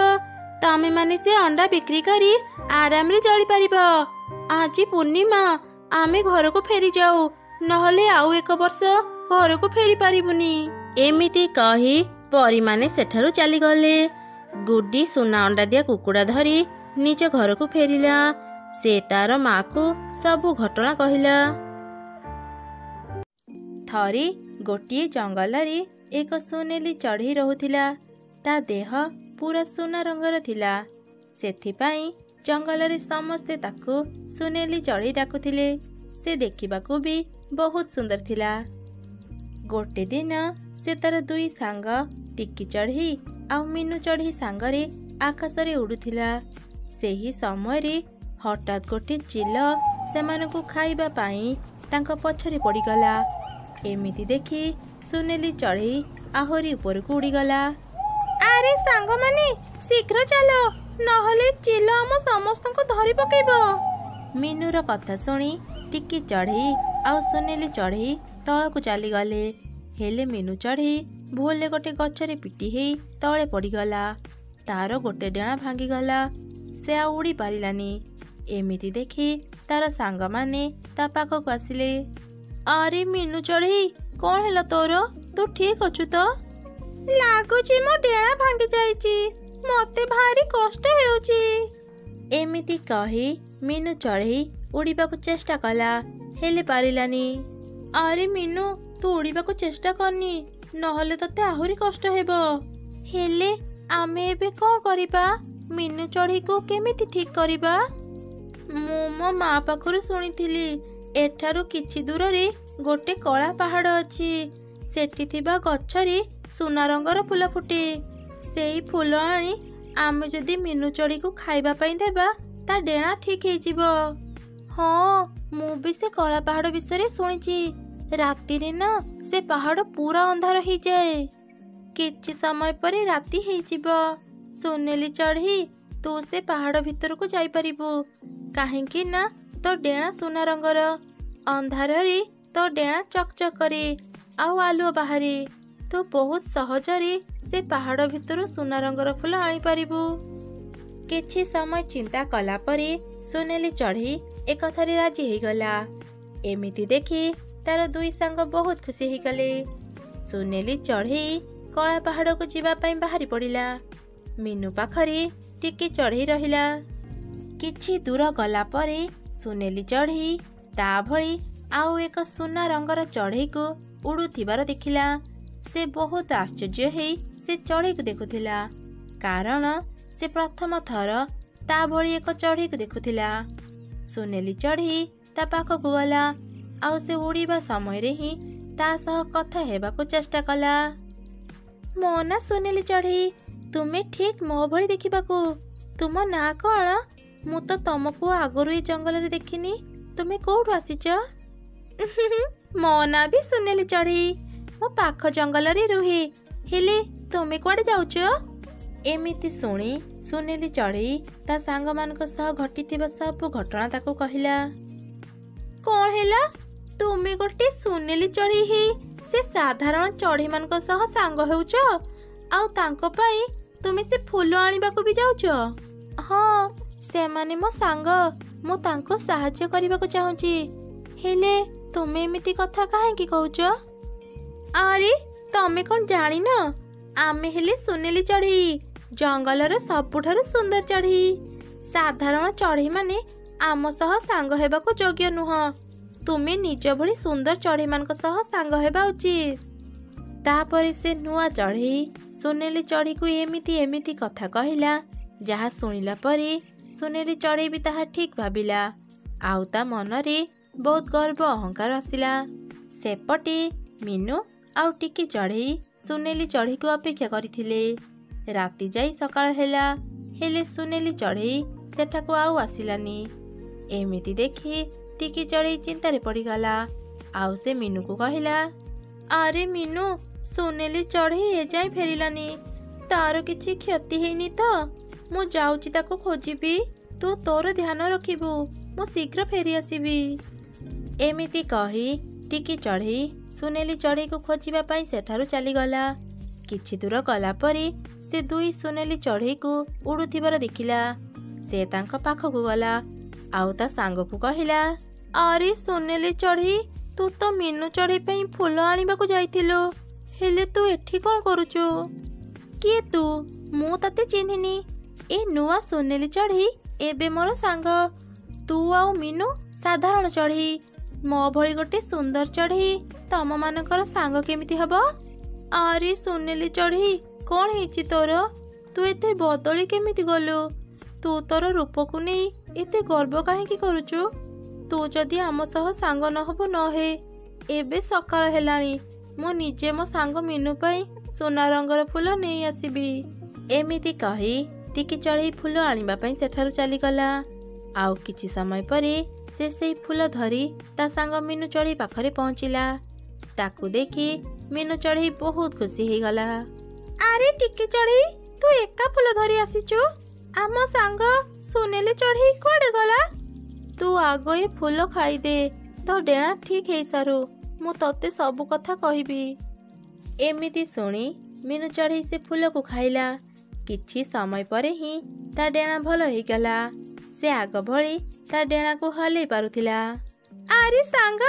ତମେ ମାନେ ସେ ଅଣ୍ଡା ବିକ୍ରି କରି ଆରାମରେ ଚଳିପାରିବ। ଆଜି ପୂର୍ଣ୍ଣିମା, ଆମେ ଘରକୁ ଫେରି ଯାଉ, ନହେଲେ ଆଉ 1 ବର୍ଷ ଘରକୁ ଫେରି ପାରିବୁନି। ଏମିତି କହି ପରୀମାନେ ସେଠାରୁ ଚାଲିଗଲେ। ଗୁଡି ସୁନା ଅଣ୍ଡା ଦିଆ କୁକୁଡ଼ା ଧରି ନିଜ ଘରକୁ ଫେରିଲା। ସେ ତାର ମାକୁ ସବୁ ଘଟଣା କହିଲା। ଥରେ ଗୋଟିଏ ଜଙ୍ଗଲରେ ଏକ ସୁନେଲି ଚଢ଼େଇ ରହୁଥିଲା। ତା ଦେହ ପୁରା ସୁନା ରଙ୍ଗର ଥିଲା, ସେଥିପାଇଁ ଜଙ୍ଗଲରେ ସମସ୍ତେ ତାକୁ ସୁନେଲି ଚଢ଼େଇ ଡାକୁଥିଲେ। ସେ ଦେଖିବାକୁ ବି ବହୁତ ସୁନ୍ଦର ଥିଲା। ଗୋଟେ ଦିନ ସେ ତାର 2 ସାଙ୍ଗ ଟିକି ଚଢ଼େଇ ଆଉ ମିନୁ ଚଢ଼େଇ ସାଙ୍ଗରେ ଆକାଶରେ ଉଡୁଥିଲା। ସେହି ସମୟରେ ହଠାତ୍ ଗୋଟିଏ ଚିଲ ସେମାନଙ୍କୁ ଖାଇବା ପାଇଁ ତାଙ୍କ ପଛରେ ପଡ଼ିଗଲା। ଏମିତି ଦେଖି ସୁନେଲି ଚଢ଼େଇ ଆହୁରି ଉପରକୁ ଉଡ଼ିଗଲା। ଆରେ ସାଙ୍ଗମାନେ, ଶୀଘ୍ର ଚାଲ, ନହେଲେ ଚିଲ ଆମ ସମସ୍ତଙ୍କୁ ଧରି ପକେଇବ। ମିନୁର କଥା ଶୁଣି ଟିକି ଚଢ଼େଇ ଆଉ ସୁନେଲି ଚଢ଼େଇ ତଳକୁ ଚାଲିଗଲେ। ହେଲେ ମିନୁ ଚଢ଼େଇ ଭୁଲରେ ଗୋଟେ ଗଛରେ ପିଟି ହେଇ ତଳେ ପଡ଼ିଗଲା। ତାର ଗୋଟେ ଡେଣା ଭାଙ୍ଗିଗଲା, ସେ ଆଉ ଉଡ଼ି ପାରିଲାନି। ଏମିତି ଦେଖି ତାର ସାଙ୍ଗମାନେ ତା ପାଖକୁ ଆସିଲେ। ଆରେ ମିନୁ ଚଢ଼େଇ, କଣ ହେଲା ତୋର? ତୁ ଠିକ ଅଛୁ ତ? ଲାଗୁଛି ମୋ ଡେଣା ଭାଙ୍ଗି ଯାଇଛି, ମତେ ଭାରି କଷ୍ଟ ହେଉଛି। ଏମିତି କହି ମିନୁ ଚଢ଼େଇ ଉଡ଼ିବାକୁ ଚେଷ୍ଟା କଲା, ହେଲେ ପାରିଲାନି। ଆରେ ମିନୁ, ତୁ ଉଡ଼ିବାକୁ ଚେଷ୍ଟା କରନି, ନହେଲେ ତତେ ଆହୁରି କଷ୍ଟ ହେବ। ହେଲେ ଆମେ ଏବେ କଣ କରିବା? ମିନୁ ଚଢ଼େଇକୁ କେମିତି ଠିକ କରିବା? ମୁଁ ମୋ ମା ପାଖରୁ ଶୁଣିଥିଲି, ଏଠାରୁ କିଛି ଦୂରରେ ଗୋଟେ କଳା ପାହାଡ଼ ଅଛି। ସେଠି ଥିବା ଗଛରେ ସୁନା ରଙ୍ଗର ଫୁଲ ଫୁଟେ। ସେଇ ଫୁଲ ଆଣି ଆମେ ଯଦି ମିନୁ ଚଢ଼େଇକୁ ଖାଇବା ପାଇଁ ଦେବା, ତା ଡେଣା ଠିକ ହେଇଯିବ। ହଁ, ମୁଁ ବି ସେ କଳା ପାହାଡ଼ ବିଷୟରେ ଶୁଣିଛି। ରାତିରେ ନା ସେ ପାହାଡ଼ ପୁରା ଅନ୍ଧାର ହେଇଯାଏ। କିଛି ସମୟ ପରେ ରାତି ହେଇଯିବ। ସୁନେଲି ଚଢ଼େଇ, ତୁ ସେ ପାହାଡ଼ ଭିତରକୁ ଯାଇପାରିବୁ, କାହିଁକି ନା ତୋ ଡେଣା ସୁନା ରଙ୍ଗର। ଅନ୍ଧାରରେ ତୋ ଡେଣା ଚକ୍ ଚକ୍ କରେ ଆଉ ଆଲୁଅ ବାହାରେ। ତୁ ବହୁତ ସହଜରେ ସେ ପାହାଡ଼ ଭିତରୁ ସୁନା ରଙ୍ଗର ଫୁଲ ଆଣିପାରିବୁ। କିଛି ସମୟ ଚିନ୍ତା କଲା ପରେ ସୁନେଲି ଚଢ଼େଇ ଏକଥାରେ ରାଜି ହେଇଗଲା। ଏମିତି ଦେଖି ତାର ଦୁଇ ସାଙ୍ଗ ବହୁତ ଖୁସି ହେଇଗଲେ। ସୁନେଲି ଚଢ଼େଇ କଳା ପାହାଡ଼କୁ ଯିବା ପାଇଁ ବାହାରି ପଡ଼ିଲା। ମିନୁ ପାଖରେ ଟିକି ଚଢ଼େଇ ରହିଲା। କିଛି ଦୂର ଗଲା ପରେ ସୁନେଲି ଚଢ଼େଇ ତା ଭଳି ଆଉ ଏକ ସୁନା ରଙ୍ଗର ଚଢ଼େଇକୁ ଉଡ଼ୁଥିବାର ଦେଖିଲା। ସେ ବହୁତ ଆଶ୍ଚର୍ଯ୍ୟ ହେଇ ସେ ଚଢ଼େଇକୁ ଦେଖୁଥିଲା, କାରଣ ସେ ପ୍ରଥମ ଥର ତା ଭଳି ଏକ ଚଢ଼େଇକୁ ଦେଖୁଥିଲା। ସୁନେଲି ଚଢ଼େଇ ତା ପାଖକୁ ଗଲା ଆଉ ସେ ଉଡ଼ିବା ସମୟରେ ହିଁ ତା ସହ କଥା ହେବାକୁ ଚେଷ୍ଟା କଲା। ମୋ ନାଁ ସୁନେଲି ଚଢ଼େଇ, ତୁମେ ଠିକ୍ ମୋ ଭଳି ଦେଖିବାକୁ। ତୁମ ନାଁ କ'ଣ? ମୁଁ ତ ତମକୁ ଆଗରୁ ଏ ଜଙ୍ଗଲରେ ଦେଖିନି। ତୁମେ କୋଉଠୁ ଆସିଛ? ମୋ ନାଁ ବି ସୁନେଲି ଚଢ଼େଇ। ମୋ ପାଖ ଜଙ୍ଗଲରେ ରୁହେ। ହେଲେ ତୁମେ କୁଆଡ଼େ ଯାଉଛ? ଏମିତି ଶୁଣି ସୁନେଲି ଚଢ଼େଇ ତା ସାଙ୍ଗମାନଙ୍କ ସହ ଘଟିଥିବା ସବୁ ଘଟଣା ତାକୁ କହିଲା। କ'ଣ ହେଲା? ତୁମେ ଗୋଟେ ସୁନେଲି ଚଢ଼େଇ ହେଇ ସେ ସାଧାରଣ ଚଢ଼େଇମାନଙ୍କ ସହ ସାଙ୍ଗ ହେଉଛ, ଆଉ ତାଙ୍କ ପାଇଁ ତୁମେ ସେ ଫୁଲ ଆଣିବାକୁ ବି ଯାଉଛ? ହଁ, ସେମାନେ ମୋ ସାଙ୍ଗ। ମୁଁ ତାଙ୍କୁ ସାହାଯ୍ୟ କରିବାକୁ ଚାହୁଁଛି। ହେଲେ ତୁମେ ଏମିତି କଥା କାହିଁକି କହୁଛ? ଆରେ ତମେ କ'ଣ ଜାଣିନ? ଆମେ ହେଲେ ସୁନେଲି ଚଢ଼େଇ, ଜଙ୍ଗଲର ସବୁଠାରୁ ସୁନ୍ଦର ଚଢ଼େଇ। ସାଧାରଣ ଚଢ଼େଇମାନେ ଆମ ସହ ସାଙ୍ଗ ହେବାକୁ ଯୋଗ୍ୟ ନୁହଁ। ତୁମେ ନିଜ ଭଳି ସୁନ୍ଦର ଚଢ଼େଇମାନଙ୍କ ସହ ସାଙ୍ଗ ହେବା ଉଚିତ। ତାପରେ ସେ ନୂଆ ଚଢ଼େଇ ସୁନେଲି ଚଢ଼େଇକୁ ଏମିତି କଥା କହିଲା, ଯାହା ଶୁଣିଲା ପରେ ସୁନେଲି ଚଢ଼େଇ ବି ତାହା ଠିକ୍ ଭାବିଲା। ଆଉ ତା ମନରେ ବହୁତ ଗର୍ବ ଅହଙ୍କାର ଆସିଲା। ସେପଟେ ମିନୁ ଆଉ ଟିକି ଚଢ଼େଇ ସୁନେଲି ଚଢ଼େଇକୁ ଅପେକ୍ଷା କରିଥିଲେ। ରାତି ଯାଇ ସକାଳ ହେଲା, ହେଲେ ସୁନେଲି ଚଢ଼େଇ ସେଠାକୁ ଆଉ ଆସିଲାନି। ଏମିତି ଦେଖି ଟିକି ଚଢ଼େଇ ଚିନ୍ତାରେ ପଡ଼ିଗଲା। ଆଉ ସେ ମିନୁକୁ କହିଲା, ଆରେ ମିନୁ, ସୁନେଲି ଚଢ଼େଇ ଏଯାଏଁ ଫେରିଲାନି। ତାର କିଛି କ୍ଷତି ହେଇନି ତ? ମୁଁ ଯାଉଛି ତାକୁ ଖୋଜିବି। ତୁ ତୋର ଧ୍ୟାନ ରଖିବୁ। ମୁଁ ଶୀଘ୍ର ଫେରି ଆସିବି। ଏମିତି କହି ଟିକି ଚଢ଼େଇ ସୁନେଲି ଚଢ଼େଇକୁ ଖୋଜିବା ପାଇଁ ସେଠାରୁ ଚାଲିଗଲା। କିଛି ଦୂର ଗଲା ପରେ ସେ ଦୁଇ ସୁନେଲି ଚଢ଼େଇକୁ ଉଡ଼ୁଥିବାର ଦେଖିଲା। ସେ ତାଙ୍କ ପାଖକୁ ଗଲା ଆଉ ତା ସାଙ୍ଗକୁ କହିଲା, ଆରେ ସୁନେଲି ଚଢ଼େଇ, ତୁ ତ ମିନୁ ଚଢ଼େଇ ପାଇଁ ଫୁଲ ଆଣିବାକୁ ଯାଇଥିଲୁ। ହେଲେ ତୁ ଏଠି କ'ଣ କରୁଛୁ? କିଏ ତୁ? ମୁଁ ତତେ ଚିହ୍ନିନି। ଏ ନୂଆ ସୁନେଲି ଚଢ଼େଇ ଏବେ ମୋର ସାଙ୍ଗ। ତୁ ଆଉ ମିନୁ ସାଧାରଣ ଚଢ଼େଇ। ମୋ ଭଳି ଗୋଟେ ସୁନ୍ଦର ଚଢ଼େଇ ତମମାନଙ୍କର ସାଙ୍ଗ କେମିତି ହବ? ଆରେ ସୁନେଲି ଚଢ଼େଇ, କ'ଣ ହେଇଛି ତୋର? ତୁ ଏତେ ବଦଳି କେମିତି ଗଲୁ? ତୁ ତୋର ରୂପକୁ ନେଇ ଏତେ ଗର୍ବ କାହିଁକି କରୁଛୁ? ତୁ ଯଦି ଆମ ସହ ସାଙ୍ଗ ନ ହବୁ ନ ହେ। ଏବେ ସକାଳ ହେଲାଣି। ମୁଁ ନିଜେ ମୋ ସାଙ୍ଗ ମିନୁ ପାଇଁ ସୁନା ରଙ୍ଗର ଫୁଲ ନେଇ ଆସିବି। ଏମିତି କହି ଟିକି ଚଢ଼େଇ ଫୁଲ ଆଣିବା ପାଇଁ ସେଠାରୁ ଚାଲିଗଲା। ଆଉ କିଛି ସମୟ ପରେ ସେ ସେଇ ଫୁଲ ଧରି ତା ସାଙ୍ଗ ମିନୁ ଚଢ଼େଇ ପାଖରେ ପହଞ୍ଚିଲା। ତାକୁ ଦେଖି ମିନୁ ଚଢ଼େଇ ବହୁତ ଖୁସି ହେଇଗଲା। ଆରେ ଟିକି ଚଢ଼େଇ, ତୁ ଏକା ଫୁଲ ଧରି ଆସିଛୁ? ଆମ ସାଙ୍ଗ ସୁନେଲି ଚଢ଼େଇ କୁଆଡ଼େ ଗଲା? ତୁ ଆଗ ଏ ଫୁଲ ଖାଇଦେ। ତୋ ଡେଣା ଠିକ୍ ହେଇସାରୁ ମୁଁ ତତେ ସବୁ କଥା କହିବି। ଏମିତି ଶୁଣି ମିନୁ ଚଢ଼େଇ ସେ ଫୁଲକୁ ଖାଇଲା। କିଛି ସମୟ ପରେ ହିଁ ତା ଡେଣା ଭଲ ହେଇଗଲା। ସେ ଆଗ ଭଳି ତା ଡେଣାକୁ ହଲେଇ ପାରୁଥିଲା। ଆରେ ସାଙ୍ଗ,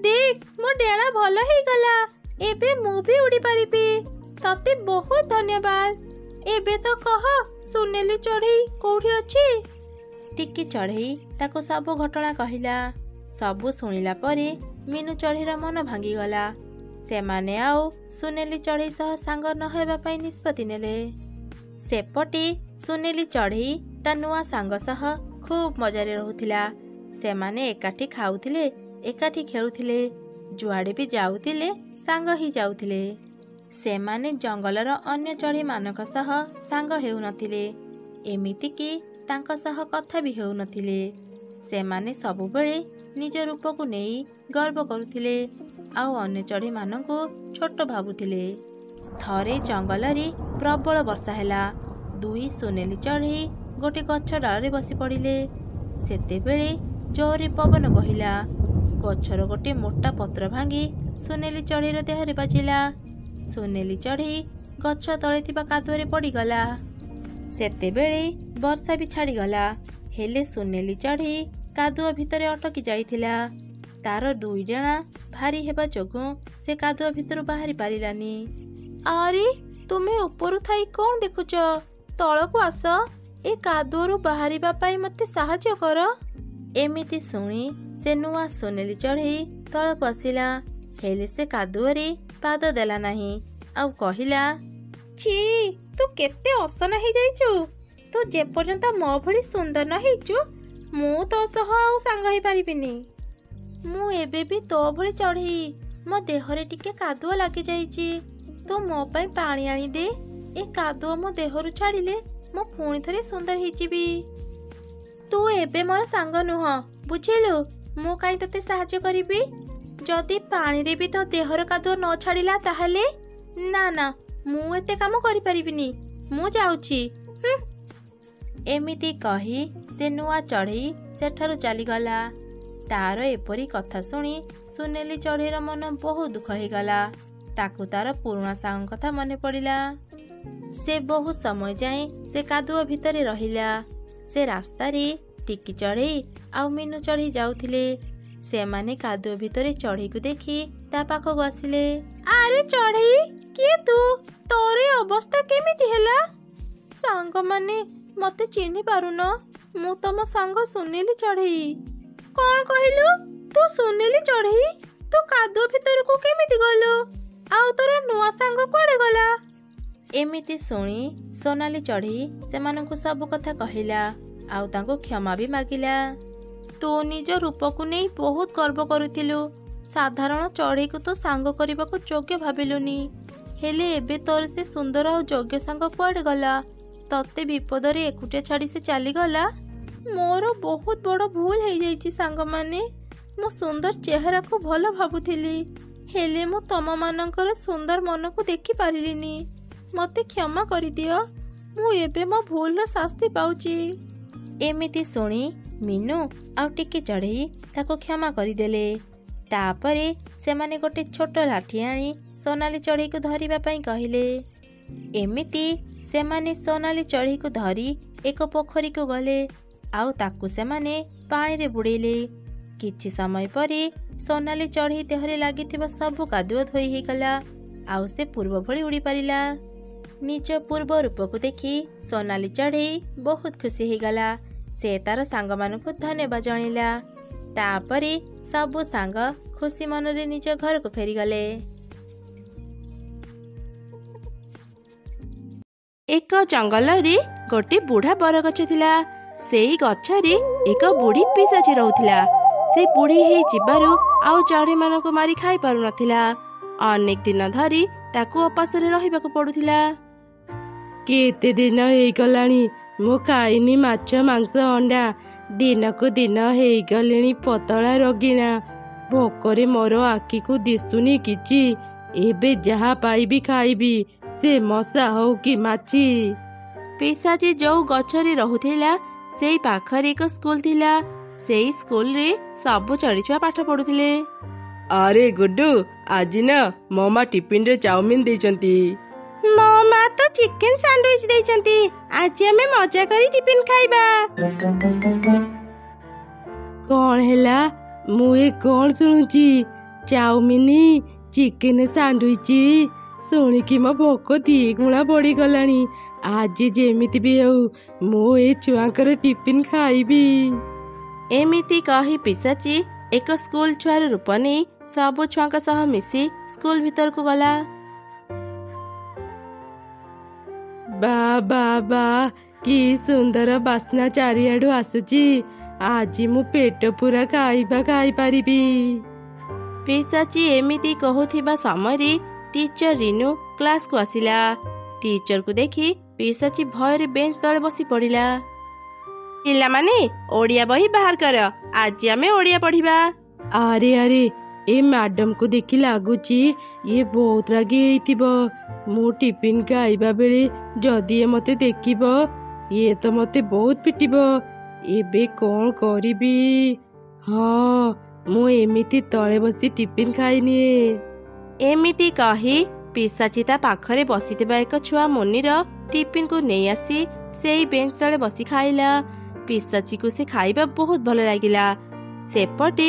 ଦେଖ, ମୋ ଡେଣା ଭଲ ହେଇଗଲା। ଏବେ ମୁଁ ବି ଉଡ଼ି ପାରିବି। ତତେ ବହୁତ ଧନ୍ୟବାଦ। ଏବେ ତ କହ, ସୁନେଲି ଚଢ଼େଇ କୋଉଠି ଅଛି? ଟିକି ଚଢ଼େଇ ତାକୁ ସବୁ ଘଟଣା କହିଲା। ସବୁ ଶୁଣିଲା ପରେ ମିନୁ ଚଢ଼େଇର ମନ ଭାଙ୍ଗିଗଲା। ସେମାନେ ଆଉ ସୁନେଲି ଚଢ଼େଇ ସହ ସାଙ୍ଗ ନ ହେବା ପାଇଁ ନିଷ୍ପତ୍ତି ନେଲେ। ସେପଟେ ସୁନେଲି ଚଢ଼େଇ ତା ନୂଆ ସାଙ୍ଗ ସହ ଖୁବ୍ ମଜାରେ ରହୁଥିଲା। ସେମାନେ ଏକାଠି ଖାଉଥିଲେ, ଏକାଠି ଖେଳୁଥିଲେ, ଯୁଆଡ଼େ ବି ଯାଉଥିଲେ ସାଙ୍ଗ ହିଁ ଯାଉଥିଲେ। ସେମାନେ ଜଙ୍ଗଲର ଅନ୍ୟ ଚଢ଼େଇମାନଙ୍କ ସହ ସାଙ୍ଗ ହେଉନଥିଲେ, ଏମିତିକି ତାଙ୍କ ସହ କଥା ବି ହେଉନଥିଲେ। ସେମାନେ ସବୁବେଳେ ନିଜ ରୂପକୁ ନେଇ ଗର୍ବ କରୁଥିଲେ ଆଉ ଅନ୍ୟ ଚଢ଼େଇମାନଙ୍କୁ ଛୋଟ ଭାବୁଥିଲେ। ଥରେ ଜଙ୍ଗଲରେ ପ୍ରବଳ ବର୍ଷା ହେଲା। ଦୁଇ ସୁନେଲି ଚଢ଼େଇ ଗୋଟେ ଗଛ ଡାଳରେ ବସି ପଡ଼ିଲେ। ସେତେବେଳେ ଜୋରରେ ପବନ ବହିଲା। ଗଛର ଗୋଟେ ମୋଟା ପତ୍ର ଭାଙ୍ଗି ସୁନେଲି ଚଢ଼େଇର ଦେହରେ ବାଜିଲା। ସୁନେଲି ଚଢ଼େଇ ଗଛ ତଳେ ଥିବା କାଦୁଅରେ ପଡ଼ିଗଲା। ସେତେବେଳେ ବର୍ଷା ବି ଛାଡ଼ିଗଲା। ହେଲେ ସୁନେଲି ଚଢ଼େଇ କାଦୁଅ ଭିତରେ ଅଟକି ଯାଇଥିଲା। ତାର ଦୁଇ ଡେଣା ଭାରି ହେବା ଯୋଗୁଁ ସେ କାଦୁଅ ଭିତରୁ ବାହାରି ପାରିଲାନି। ଆରେ ତୁମେ ଉପରୁ ଥାଇ କ'ଣ ଦେଖୁଛ? ତଳକୁ ଆସ, ଏ କାଦୁଅରୁ ବାହାରିବା ପାଇଁ ମୋତେ ସାହାଯ୍ୟ କର। ଏମିତି ଶୁଣି ସେ ନୂଆ ସୁନେଲି ଚଢ଼େଇ ତଳକୁ ଆସିଲା। ହେଲେ ସେ କାଦୁଅରେ ପାଦ ଦେଲା ନାହିଁ ଆଉ କହିଲା, ଛି, ତୁ କେତେ ଅସନା ହେଇଯାଇଛୁ। ତୁ ଯେପର୍ଯ୍ୟନ୍ତ ମୋ ଭଳି ସୁନ୍ଦର ନ ହେଇଛୁ, ମୁଁ ତୋ ସହ ଆଉ ସାଙ୍ଗ ହେଇପାରିବିନି। ମୁଁ ଏବେ ବି ତୋ ଭଳି ଚଢ଼େଇ। ମୋ ଦେହରେ ଟିକେ କାଦୁଅ ଲାଗିଯାଇଛି। ତୁ ମୋ ପାଇଁ ପାଣି ଆଣିଦେ। ଏ କାଦୁଅ ମୋ ଦେହରୁ ଛାଡ଼ିଲେ ମୁଁ ପୁଣି ଥରେ ସୁନ୍ଦର ହେଇଯିବି। ତୁ ଏବେ ମୋର ସାଙ୍ଗ ନୁହଁ, ବୁଝିଲୁ? ମୁଁ କାହିଁ ତୋତେ ସାହାଯ୍ୟ କରିବି? ଯଦି ପାଣିରେ ବି ତୋ ଦେହର କାଦୁଅ ନ ଛାଡ଼ିଲା ତାହେଲେ? ନା, ମୁଁ ଏତେ କାମ କରିପାରିବିନି। ମୁଁ ଯାଉଛି। ଏମିତି କହି ସେ ନୂଆ ଚଢ଼େଇ ସେଠାରୁ ଚାଲିଗଲା। ତାର ଏପରି କଥା ଶୁଣି ସୁନେଲି ଚଢ଼େଇର ମନ ବହୁତ ଦୁଃଖ ହେଇଗଲା। ତାକୁ ତାର ପୁରୁଣା ସାଙ୍ଗ କଥା ମନେ ପଡ଼ିଲା। ସେ ବହୁତ ସମୟ ଯାଏଁ ସେ କାଦୁଅ ଭିତରେ ରହିଲା। ସେ ରାସ୍ତାରେ ଟିକି ଚଢ଼େଇ ଆଉ ମିନୁ ଚଢ଼େଇ ଯାଉଥିଲେ। ସେମାନେ କାଦୁଅ ଭିତରେ ଚଢ଼େଇକୁ ଦେଖି ତା ପାଖକୁ ଆସିଲେ। ଆରେ ଚଢ଼େଇ, କିଏ ତୁ? ତୋର ଏ ଅବସ୍ଥା କେମିତି ହେଲା? ସାଙ୍ଗମାନେ, ମତେ ଚିହ୍ନି ପାରୁନ? ମୁଁ ତମ ସାଙ୍ଗ ସୁନେଲି ଚଢ଼େଇ। କ'ଣ କହିଲୁ? ତୁ ସୁନେଲି ଚଢ଼େଇ? ତୁ କାଦୁଅ ଭିତରକୁ କେମିତି ଗଲୁ? ଆଉ ତୋର ନୂଆ ସାଙ୍ଗ କୁଆଡ଼େ ଗଲା? ଏମିତି ଶୁଣି ସୋନାଲି ଚଢ଼େଇ ସେମାନଙ୍କୁ ସବୁ କଥା କହିଲା ଆଉ ତାଙ୍କୁ କ୍ଷମା ବି ମାଗିଲା। ତୁ ନିଜ ରୂପକୁ ନେଇ ବହୁତ ଗର୍ବ କରୁଥିଲୁ। ସାଧାରଣ ଚଢ଼େଇକୁ ତ ସାଙ୍ଗ କରିବାକୁ ଯୋଗ୍ୟ ଭାବିଲୁନି। ହେଲେ ଏବେ ତୋର ସେ ସୁନ୍ଦର ଆଉ ଯୋଗ୍ୟ ସାଙ୍ଗ କୁଆଡ଼େ ଗଲା? ତତେ ବିପଦରେ ଏକୁଟିଆ ଛାଡ଼ି ସେ ଚାଲିଗଲା। ମୋର ବହୁତ ବଡ଼ ଭୁଲ ହେଇଯାଇଛି ସାଙ୍ଗମାନେ। ମୁଁ ସୁନ୍ଦର ଚେହେରାକୁ ଭଲ ଭାବୁଥିଲି, ହେଲେ ମୁଁ ତମମାନଙ୍କର ସୁନ୍ଦର ମନକୁ ଦେଖି ପାରିଲିନି। ମୋତେ କ୍ଷମା କରିଦିଅ। ମୁଁ ଏବେ ମୋ ଭୁଲର ଶାସ୍ତି ପାଉଛି। ଏମିତି ଶୁଣି ମିନୁ ଆଉ ଟିକି ଚଢ଼େଇ ତାକୁ କ୍ଷମା କରିଦେଲେ। ତାପରେ ସେମାନେ ଗୋଟେ ଛୋଟ ଲାଠି ଆଣି ସୋନାଲି ଚଢ଼େଇକୁ ଧରିବା ପାଇଁ କହିଲେ। ଏମିତି ସେମାନେ ସୋନାଲି ଚଢ଼େଇକୁ ଧରି ଏକ ପୋଖରୀକୁ ଗଲେ ଆଉ ତାକୁ ସେମାନେ ପାଣିରେ ବୁଡ଼େଇଲେ। କିଛି ସମୟ ପରେ ସୋନାଲି ଚଢ଼େଇ ଦେହରେ ଲାଗିଥିବା ସବୁ କାଦୁଅ ଧୋଇ ହେଇଗଲା ଆଉ ସେ ପୂର୍ବ ଭଳି ଉଡ଼ି ପାରିଲା। ନିଜ ପୂର୍ବ ରୂପକୁ ଦେଖି ସୋନାଲି ଚଢ଼େଇ ବହୁତ ଖୁସି ହେଇଗଲା। ସେ ତାର ସାଙ୍ଗମାନଙ୍କୁ ଧନ୍ୟବାଦ ଜଣାଇଲା। ତାପରେ ସବୁ ସାଙ୍ଗ ଖୁସି ମନରେ ନିଜ ଘରକୁ ଫେରିଗଲେ। ଏକ ଜଙ୍ଗଲରେ ଗୋଟେ ବୁଢ଼ା ବରଗଛ ଥିଲା। ସେଇ ଗଛରେ ଏକ ବୁଢ଼ୀ ପିଶାଚି ରହୁଥିଲା। ସେ ବୁଢ଼ୀ ହେଇ ଯିବାରୁ ଆଉ ଚଢ଼େଇମାନଙ୍କୁ ମାରି ଖାଇ ପାରୁନଥିଲା। ଅନେକ ଦିନ ଧରି ତାକୁ ଉପାସରେ ରହିବାକୁ ପଡୁଥିଲା। କେତେ ଦିନ ହେଇଗଲାଣି ମୁଁ ଖାଇନି ମାଛ, ମାଂସ, ଅଣ୍ଡା। ଦିନକୁ ଦିନ ହେଇଗଲିଣି ପତଳା ରୋଗିଣା। ଭୋକରେ ମୋର ଆଖିକୁ ଦିଶୁନି କିଛି। ଏବେ ଯାହା ପାଇବି ଖାଇବି, ସେ ମଶା ହଉ କି ମାଛି। ପିଶାଚି ଯୋଉ ଗଛରେ ରହୁଥିଲା ସେଇ ପାଖରେ ଏକ ସ୍କୁଲ ଥିଲା। ସେଇ ସ୍କୁଲରେ ସବୁ ଚଢ଼େଇ ପାଠ ପଢୁଥିଲେ। ଆରେ ଗୁଡୁ, ଆଜି ନା ମୋ ମା ଟିଫିନରେ ଚାଉମିନ ଦେଇଛନ୍ତି। ମୋ ମା ତ ଚିକେନ ସାଣ୍ଡୱିଚ ଦେଇଛନ୍ତି। ଆଜି ଆମେ ମଜା କରି ଟିଫିନ ଖାଇବା। କ'ଣ ହେଲା? ମୁଁ ଏ କ'ଣ ଶୁଣୁଛି? ଚାଉମିନ, ଚିକେନ ସାଣ୍ଡୱିଚ ଶୁଣିକି ମୋ ଭୋକ 2 ଗୁଣା ବଢିଗଲାଣି। ଆଜି ଯେମିତି ବି ହେଉ ମୁଁ ଏ ଛୁଆଙ୍କର ଟିଫିନ ଖାଇବି। ଏମିତି କହି ପିଶାଚି ଏକ ସ୍କୁଲ ଛୁଆର ରୂପ ନେଇ ସବୁ ଛୁଆଙ୍କ ସହ ମିଶି ସ୍କୁଲ ଭିତରକୁ ଗଲା। ବା ବା ବା, କି ସୁନ୍ଦର ବାସ୍ନା ଚାରିଆଡୁ ଆସୁଛି। ଆଜି ମୁଁ ପେଟ ପୁରା ଖାଇବା ଖାଇପାରିବି। ପିଶାଚି ଏମିତି କହୁଥିବା ସମୟରେ ଟିଚର ରିନୁ କ୍ଲାସକୁ ଆସିଲା। ଟିଚରକୁ ଦେଖି ପିଶାଚି ଭୟରେ ବେଞ୍ଚ ତଳେ ବସି ପଡ଼ିଲା। ପିଲାମାନେ, ଓଡ଼ିଆ ବହି ବାହାର କର। ଆଜି ଆମେ ଓଡ଼ିଆ ପଢିବା। ଆରେ ଆରେ, ଏ ମ୍ୟାଡମକୁ ଦେଖି ଲାଗୁଛି ଇଏ ବହୁତ ରାଗି ହେଇଥିବ। ମୁଁ ଟିଫିନ ଖାଇବା ବେଳେ ଯଦି ଏ ମତେ ଦେଖିବ, ଇଏ ତ ମତେ ବହୁତ ପିଟିବ। ଏବେ କ'ଣ କରିବି? ହଁ, ମୁଁ ଏମିତି ତଳେ ବସି ଟିଫିନ ଖାଇନିଏ। ଏମିତି କହି ପିଶାଚି ତା ପାଖରେ ବସିଥିବା ଏକ ଛୁଆ ମୁନିର ଟିଫିନକୁ ନେଇ ଆସି ସେଇ ବେଞ୍ଚ ତଳେ ବସି ଖାଇଲା। ପିଶାଚିକୁ ସେ ଖାଇବା ବହୁତ ଭଲ ଲାଗିଲା। ସେପଟେ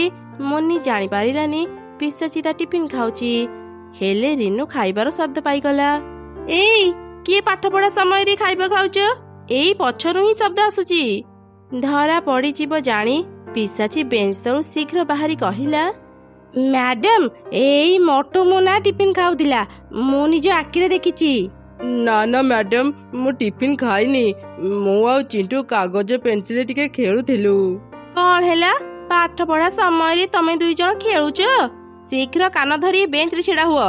ମୁନି ଜାଣିପାରିଲାନି ପିଶାଚି ତା ଟିଫିନ ଖାଉଛି। ହେଲେ ରିନୁ ଖାଇବାର ଶବ୍ଦ ପାଇଗଲା। ଏଇ କିଏ ପାଠ ପଢା ସମୟରେ ଖାଇବା ଖାଉଛ? ଏଇ ପଛରୁ ହିଁ ଶବ୍ଦ ଆସୁଛି। ଧରା ପଡିଯିବ ଜାଣି ପିଶାଚି ବେଞ୍ଚ ତଳୁ ଶୀଘ୍ର ବାହାରି କହିଲା, ମ୍ୟାଡାମ ଏଇ ମୋଟୁ ମୁନା ଟିଫିନ ଖାଉଥିଲା, ମୁଁ ନିଜ ଆଖିରେ ଦେଖିଛି। ନା ନା ମ୍ୟାଡାମ, ମୁଁ ଟିଫିନ ଖାଇନି। ମୁଁ ଆଉ ଚିଣ୍ଟୁ କାଗଜ ପେନ୍ସିଲ ଟିକେ ଖେଳୁଥିଲୁ। କଣ ହେଲା? ପାଠ ପଢା ସମୟରେ ତମେ ଦୁଇ ଜଣ ଖେଳୁଛ? ଶୀଘ୍ର କାନ ଧରି ବେଞ୍ଚରେ ଛିଡା ହୁଅ।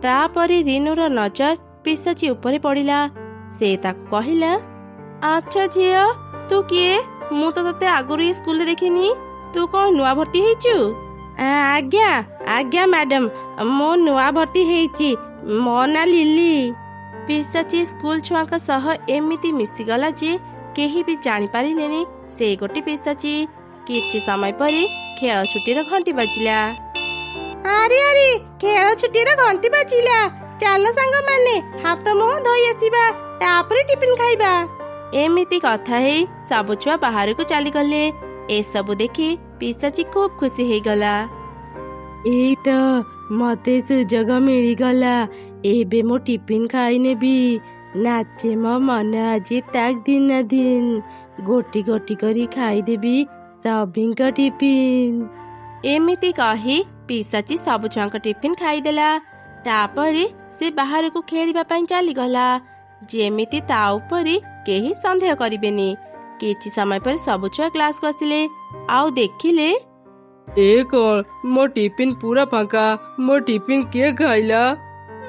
ତାପରେ ରିନୁର ନଜର ପିଶାଚି ଉପରେ ପଡିଲା। ସେ ତାକୁ କହିଲା, ଆଚ୍ଛା ଝିଅ, ତୁ କିଏ? ମୁଁ ତ ତତେ ଆଗରୁ ଏ ସ୍କୁଲରେ ଦେଖିନି। ତୁ କଣ ନୂଆ ଭର୍ତ୍ତି ହେଇଛୁ? ଆଜ୍ଞା ଆଜ୍ଞା ମ୍ୟାଡାମ, ମୁଁ ନୂଆ ଭର୍ତ୍ତି ହେଇଛି। ମୋ ନାଁ ଲିଲି। ପିଶାଚି ସ୍କୁଲ ଛୁଆଙ୍କ ସହ ଏମିତି ମିଶିଗଲା ଯେ କେହି ବି ଜାଣିପାରିଲେନି ସେ ଗୋଟେ ପିଶାଚି। କିଛି ସମୟ ପରେ ଖେଳ ଛୁଟିର ଘଣ୍ଟି ବାଜିଲା। ଆରେ ଆରେ, ଖେଳ ଛୁଟିର ଘଣ୍ଟି ବାଜିଲା। ଚାଲ ସାଙ୍ଗମାନେ ହାତ ମୁହଁ ଧୋଇ ଆସିବା, ତାପରେ ଟିଫିନ ଖାଇବା। ଏମିତି କଥା ହେଇ ସବୁ ଛୁଆ ବାହାରକୁ ଚାଲିଗଲେ। ଏସବୁ ଦେଖି ପିଶାଚି ଖୁବ ଖୁସି ହେଇଗଲା। ଏଇ ତ ମତେ ସୁଯୋଗ ମିଳିଗଲା। ଏବେ ମୁଁ ଟିଫିନ ଖାଇନେବି। ନାଚେ ମୋ ମନ ଆଜି ତାକ ଦିନ ଦିନ। ଗୋଟି ଗୋଟି କରି ଖାଇଦେବି ସଭିଙ୍କ ଟିଫିନ। ଏମିତି କହି ପିଶାଚି ସବୁ ଛୁଆଙ୍କ ଟିଫିନ ଖାଇଦେଲା। ତାପରେ ସେ ବାହାରକୁ ଖେଳିବା ପାଇଁ ଚାଲିଗଲା, ଯେମିତି ତା ଉପରେ କେହି ସନ୍ଦେହ କରିବେନି। କିଛି ସମୟ ପରେ ସବୁ ଛୁଆ କ୍ଲାସକୁ ଆସିଲେ ଆଉ ଦେଖିଲେ, ଏ କଣ, ମୋ ଟିଫିନ ପୁରା ଫାଙ୍କା। ମୋ ଟିଫିନ କିଏ ଖାଇଲା?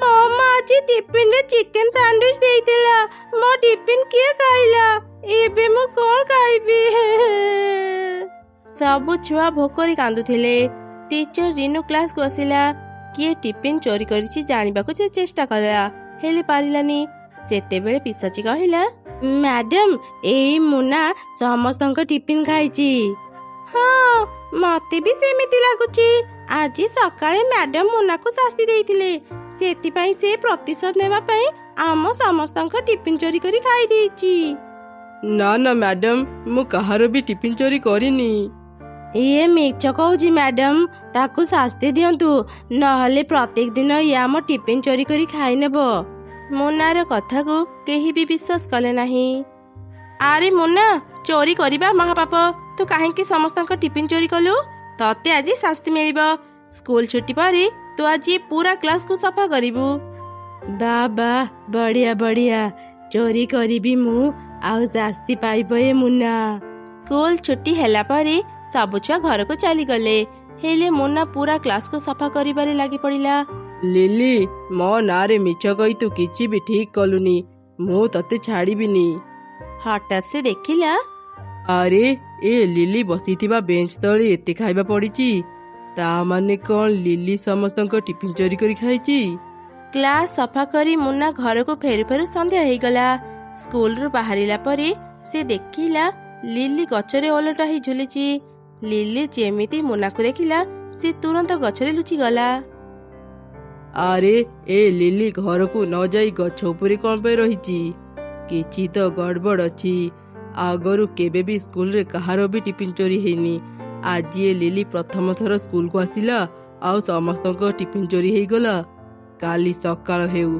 ମାମା ଆଜି ଟିଫିନରେ ଚିକେନ ସାଣ୍ଡୱିଚ ଦେଇଥିଲା। ମୋ ଟିଫିନ କିଏ ଖାଇଲା? ଏବେ ମୁଁ କଣ ଖାଇବି? ସବୁ ଛୁଆ ଭୋକରେ କାନ୍ଦୁଥିଲେ। ଟିଚର ରିନୁ କ୍ଲାସକୁ ଆସିଲା। କିଏ ଟିଫିନ ଚୋରି କରିଛି ଜାଣିବାକୁ ସେ ଚେଷ୍ଟା କଲା, ହେଲେ ପାରିଲାନି। ସେତେବେଳେ ପିଶାଚି କହିଲା, ମ୍ୟାଡାମ ଏଇ ମୁନା ସମସ୍ତଙ୍କ ଟିଫିନ ଖାଇଛି। ହଁ, ମତେ ବି ସେମିତି ଲାଗୁଛି। ଆଜି ସକାଳେ ମ୍ୟାଡାମ ମୁନାକୁ ଶାସ୍ତି ଦେଇଥିଲେ, ସେଥିପାଇଁ ସେ ପ୍ରତିଶୋଧ ନେବା ପାଇଁ ଆମ ସମସ୍ତଙ୍କ ଟିଫିନ ଚୋରି କରି ଖାଇ ଦେଇଛି। ନା ନା ମ୍ୟାଡାମ, ମୁଁ କାହାର ବି ଟିଫିନ ଚୋରି କରିନି। ଇଏ ମିଛ କହୁଛି ମ୍ୟାଡାମ, ତାକୁ ଶାସ୍ତି ଦିଅନ୍ତୁ, ନହେଲେ ପ୍ରତ୍ୟେକ ଦିନ ଇଏ ଆମ ଟିଫିନ ଚୋରି କରି ଖାଇନେବ। ମୁନାର କଥାକୁ କେହି ବି ବିଶ୍ୱାସ କଲେ ନାହିଁ। ଆରେ ମୁନା, ଚୋରି କରିବା ମହାପାପ। ତୁ କାହିଁକି ସମସ୍ତଙ୍କ ଟିଫିନ ଚୋରି କଲୁ? ତତେ ଆଜି ଶାସ୍ତି ମିଳିବ। ସ୍କୁଲ ଛୁଟି ପରେ ତୁ ଆଜି ପୁରା କ୍ଲାସକୁ ସଫା କରିବୁ। ବାବା, ବଢିଆ ବଢିଆ। ଚୋରି କରିବି ମୁଁ, ଆଉ ଶାସ୍ତି ପାଇବ ଏ ମୁନା। ସ୍କୁଲ ଛୁଟି ହେଲା ପରେ ସବୁ ଛୁଆ ଘରକୁ ଚାଲିଗଲେ। ହେଲେ ମୁନା ପୁରା କ୍ଲାସକୁ ସଫା କରିବାରେ ଲାଗି ପଡିଲା। ଲିଲି, ମୋ ନାଁରେ ମିଛ କହି ତୁ କିଛି ବି ଠିକ କଲୁନି। ମୁଁ ତତେ ଛାଡ଼ିବିନି। ହଠାତ୍ ସେ ଦେଖିଲା, ଆରେ ଏ ଲିଲି ବସିଥିବା ବେଞ୍ଚ ତଳେ ଏତେ ଖାଇବା ପଡିଛି। ତା ମାନେ କଣ ଲିଲି ସମସ୍ତଙ୍କ ଟିଫିନ ଚୋରି କରି ଖାଇଛି? କ୍ଲାସ ସଫା କରି ମୁନା ଘରକୁ ଫେରୁ ଫେରୁ ସନ୍ଧ୍ୟା ହେଇଗଲା। ସ୍କୁଲରୁ ବାହାରିଲା ପରେ ସେ ଦେଖିଲା ଲିଲି ଗଛରେ ଓଲଟା ହେଇ ଝୁଲିଛି। ଲିଲି ଯେମିତି ମୁନାକୁ ଦେଖିଲା, ସେ ତୁରନ୍ତ ଗଛରେ ଲୁଚିଗଲା। ଆରେ ଏ ଲିଲି ଘରକୁ ନ ଯାଇ ଗଛ ଉପରେ କଣ ପାଇଁ ରହିଛି? କିଛି ତ ଗଡବଡ ଅଛି। ଆଗରୁ କେବେ ବି ସ୍କୁଲରେ କାହାର ବି ଟିଫିନ ଚୋରି ହେଇନି। ଆଜି ଏ ଲିଲି ପ୍ରଥମ ଥର ସ୍କୁଲକୁ ଆସିଲା, ଆଉ ସମସ୍ତଙ୍କ ଟିଫିନ ଚୋରି ହେଇଗଲା। କାଲି ସକାଳ ହେଉ,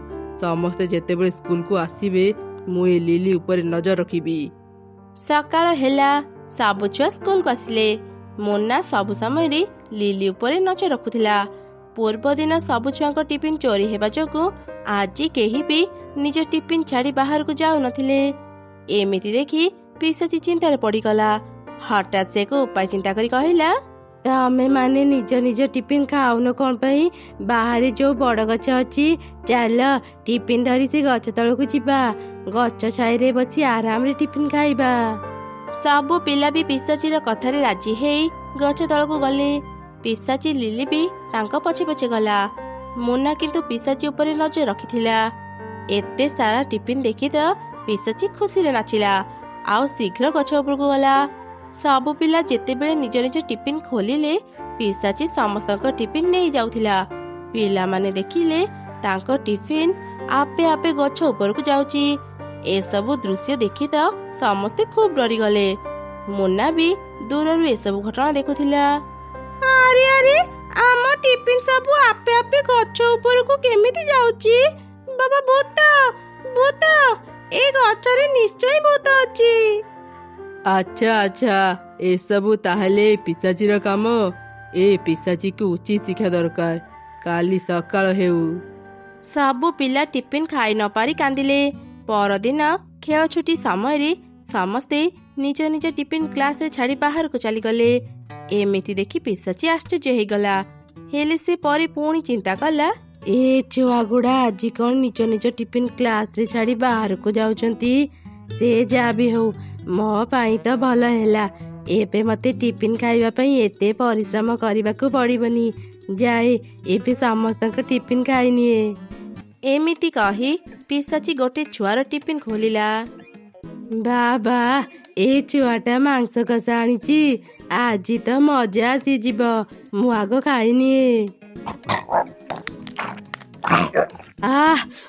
ସମସ୍ତେ ଯେତେବେଳେ ସ୍କୁଲକୁ ଆସିବେ, ମୁଁ ଏ ଲିଲି ଉପରେ ନଜର ରଖିବି। ସକାଳ ହେଲା, ସବୁ ଛୁଆ ସ୍କୁଲକୁ ଆସିଲେ। ମୁନା ସବୁ ସମୟରେ ଲିଲି ଉପରେ ନଜର ରଖୁଥିଲା। ପୂର୍ବ ଦିନ ସବୁ ଛୁଆଙ୍କ ଟିଫିନ ଚୋରି ହେବା ଯୋଗୁଁ ଆଜି କେହି ବି ନିଜ ଟିଫିନ ଛାଡି ବାହାରକୁ ଯାଉନଥିଲେ। ଏମିତି ଦେଖି ପିଶାଚି ଚିନ୍ତାରେ ପଡିଗଲା। ହଠାତ୍ ସେ ଏକ ଉପାୟ ଚିନ୍ତା କରି କହିଲା, ତମେ ମାନେ ନିଜ ନିଜ ଟିଫିନ ଖାଉନ କଣ ପାଇଁ? ବାହାରେ ଯୋଉ ବଡ ଗଛ ଅଛି, ଚାଲ ଟିଫିନ ଧରି ସେ ଗଛ ତଳକୁ ଯିବା। ଗଛ ଛାଇରେ ବସି ଆରାମରେ ଟିଫିନ ଖାଇବା। ସବୁ ପିଲା ବି ପିଶାଚିର କଥାରେ ରାଜି ହେଇ ଗଛ ତଳକୁ ଗଲେ। ପିଶାଚି ଲିଲି ବି ତାଙ୍କ ପଛେ ପଛେ ଗଲା। ମୁନା କିନ୍ତୁ ପିଶାଚି ଉପରେ ନଜର ରଖିଥିଲା। ଏତେ ସାରା ଟିଫିନ ଦେଖି ତ ପିଶାଚି ଖୁସିରେ ନାଚିଲା, ଆଉ ଶୀଘ୍ର ଗଛ ଉପରକୁ ଗଲା। ସବୁ ପିଲା ଯେତେବେଳେ ନିଜ ନିଜ ଟିଫିନ ଖୋଲିଲେ, ପିଶାଚି ସମସ୍ତଙ୍କ ଟିଫିନ ନେଇ ଯାଉଥିଲା। ପିଲାମାନେ ଦେଖିଲେ ତାଙ୍କ ଟିଫିନ ଆପେ ଆପେ ଗଛ ଉପରକୁ ଯାଉଛି। ଏସବୁ ଦୃଶ୍ୟ ଦେଖି ତ ସମସ୍ତେ ଖୁବ ଡରିଗଲେ। ମୁନା ବି ଦୂରରୁ ଏସବୁ ଘଟଣା ଦେଖୁଥିଲା। ଆରେ ଆରେ, ଆମ ଟିଫିନ ସବୁ ଆପେ ଆପେ ଗଛ ଉପରକୁ କେମିତି ଯାଉଛି? ବାବା, ଭୂତ ଭୂତ, ଏ ଗଛରେ ନିଶ୍ଚୟ ଭୂତ ଅଛି। ଆଚ୍ଛା ଆଚ୍ଛା, ଏସବୁ ତାହେଲେ ପିଶାଚୀର କାମ। ଏ ପିଶାଚୀକୁ ଉଚିତ ଶିକ୍ଷା ଦରକାର। କାଲି ସକାଳ ହେଉ। ସବୁ ପିଲା ଟିଫିନ ଖାଇ ନ ପାରି କାନ୍ଦିଲେ। ପରଦିନ ଖେଳ ଛୁଟି ସମୟରେ ସମସ୍ତେ ନିଜ ନିଜ ଟିଫିନ କ୍ଲାସରେ ଛାଡ଼ି ବାହାରକୁ ଚାଲିଗଲେ। ଏମିତି ଦେଖି ପିଶାଚୀ ଆଶ୍ଚର୍ଯ୍ୟ ହେଇଗଲା। ହେଲେ ସେ ପରେ ପୁଣି ଚିନ୍ତା କଲା, ଏ ଛୁଆଗୁଡ଼ା ଆଜି କ'ଣ ନିଜ ନିଜ ଟିଫିନ କ୍ଲାସରେ ଛାଡ଼ି ବାହାରକୁ ଯାଉଛନ୍ତି? ସେ ଯାହା ବି ହଉ, ମୋ ପାଇଁ ତ ଭଲ ହେଲା। ଏବେ ମୋତେ ଟିଫିନ ଖାଇବା ପାଇଁ ଏତେ ପରିଶ୍ରମ କରିବାକୁ ପଡ଼ିବନି। ଯାଏ, ଏବେ ସମସ୍ତଙ୍କ ଟିଫିନ ଖାଇନିଏ। ଏମିତି କହି ପିଶାଚୀ ଗୋଟେ ଛୁଆର ଟିଫିନ ଖୋଲିଲା। ବାବା, ଏ ଛୁଆଟା ମାଂସ କଷା ଆଣିଛି। ଆଜି ତ ମଜା ଆସିଯିବ। ମୁଁ ଆଗ ଖାଇନିଏ।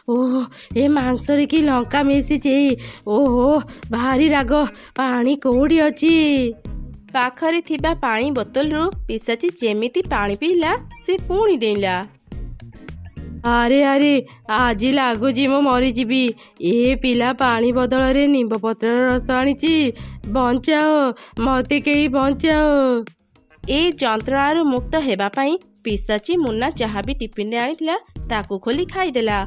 ଓହୋ, ଏ ମାଂସରେ କି ଲଙ୍କା ମିଶିଛି। ଓହୋ, ଭାରି ରାଗ। ପାଣି କୋଉଠି ଅଛି? ପାଖରେ ଥିବା ପାଣି ବୋତଲରୁ ପିଶାଚୀ ଯେମିତି ପାଣି ପିଇଲା, ସେ ପୁଣି ଡେଇଁଲା। ଆରେ ଆରେ, ଆଜି ଲାଗୁଛି ମୁଁ ମରିଯିବି। ଏ ପିଲା ପାଣି ବଦଳରେ ନିମ୍ବ ପତ୍ରର ରସ ଆଣିଛି। ବଞ୍ଚାଅ, ମୋତେ କେହି ବଞ୍ଚାଅ। ଏ ଯନ୍ତ୍ରଣାରୁ ମୁକ୍ତ ହେବା ପାଇଁ ପିଶାଚୀ ମୁନା ଯାହା ବି ଟିଫିନରେ ଆଣିଥିଲା ତାକୁ ଖୋଲି ଖାଇଦେଲା।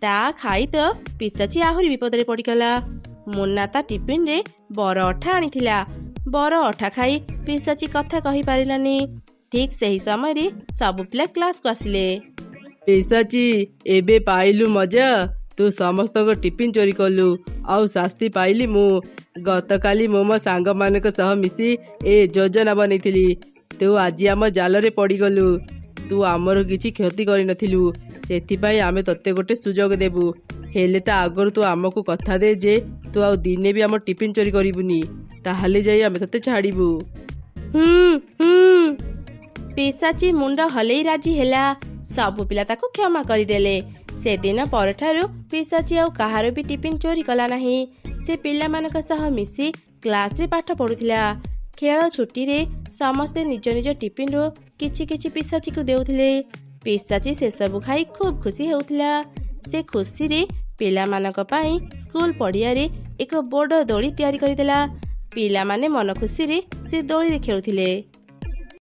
ତା ଖାଇ ତ ପିଶାଚୀ ଆହୁରି ବିପଦରେ ପଡ଼ିଗଲା। ମୁନା ତା ଟିଫିନରେ ବର ଅଠା ଆଣିଥିଲା। ବର ଅଠା ଖାଇ ପିଶାଚୀ କଥା କହିପାରିଲାନି। ଠିକ୍ ସେହି ସମୟରେ ସବୁ ପିଲା କ୍ଲାସକୁ ଆସିଲେ। ପିଶାଚୀ, ଏବେ ପାଇଲୁ ମଜା? ତୁ ସମସ୍ତଙ୍କ ଟିଫିନ ଚୋରି କଲୁ, ଆଉ ଶାସ୍ତି ପାଇଲି ମୁଁ। ଗତକାଲି ମୁଁ ମୋ ସାଙ୍ଗମାନଙ୍କ ସହ ମିଶି ଏ ଯୋଜନା ବନେଇଥିଲି। ତୁ ଆଜି ଆମ ଜାଲରେ ପଡ଼ିଗଲୁ। ତୁ ଆମର କିଛି କ୍ଷତି କରିନଥିଲୁ, ସେଥିପାଇଁ ଆମେ ତତେ ଗୋଟେ ସୁଯୋଗ ଦେବୁ। ହେଲେ ତା ଆଗରୁ ତୁ ଆମକୁ କଥା ଦେ ଯେ ତୁ ଆଉ ଦିନେ ବି ଆମ ଟିଫିନ ଚୋରି କରିବୁନି। ତାହେଲେ ଯାଇ ଆମେ ତତେ ଛାଡ଼ିବୁ। ପିଶାଚୀ ମୁଣ୍ଡ ହଲେଇ ରାଜି ହେଲା। ସବୁ ପିଲା ତାକୁ କ୍ଷମା କରିଦେଲେ। ସେଦିନ ପରଠାରୁ ପିଶାଚୀ ଆଉ କାହାର ବି ଟିଫିନ ଚୋରି କଲା ନାହିଁ। ସେ ପିଲାମାନଙ୍କ ସହ ମିଶି କ୍ଲାସରେ ପାଠ ପଢୁଥିଲା। ଖେଳ ଛୁଟିରେ ସମସ୍ତେ ନିଜ ନିଜ ଟିଫିନରୁ କିଛି କିଛି ପିଶାଚୀକୁ ଦେଉଥିଲେ। ପିଶାଚୀ ସେସବୁ ଖାଇ ଖୁବ୍ ଖୁସି ହେଉଥିଲା। ସେ ଖୁସିରେ ପିଲାମାନଙ୍କ ପାଇଁ ସ୍କୁଲ ପଡ଼ିଆରେ ଏକ ବଡ଼ ଦୋଳି ତିଆରି କରିଦେଲା। ପିଲାମାନେ ମନ ଖୁସିରେ ସେ ଦୋଳିରେ ଖେଳୁଥିଲେ।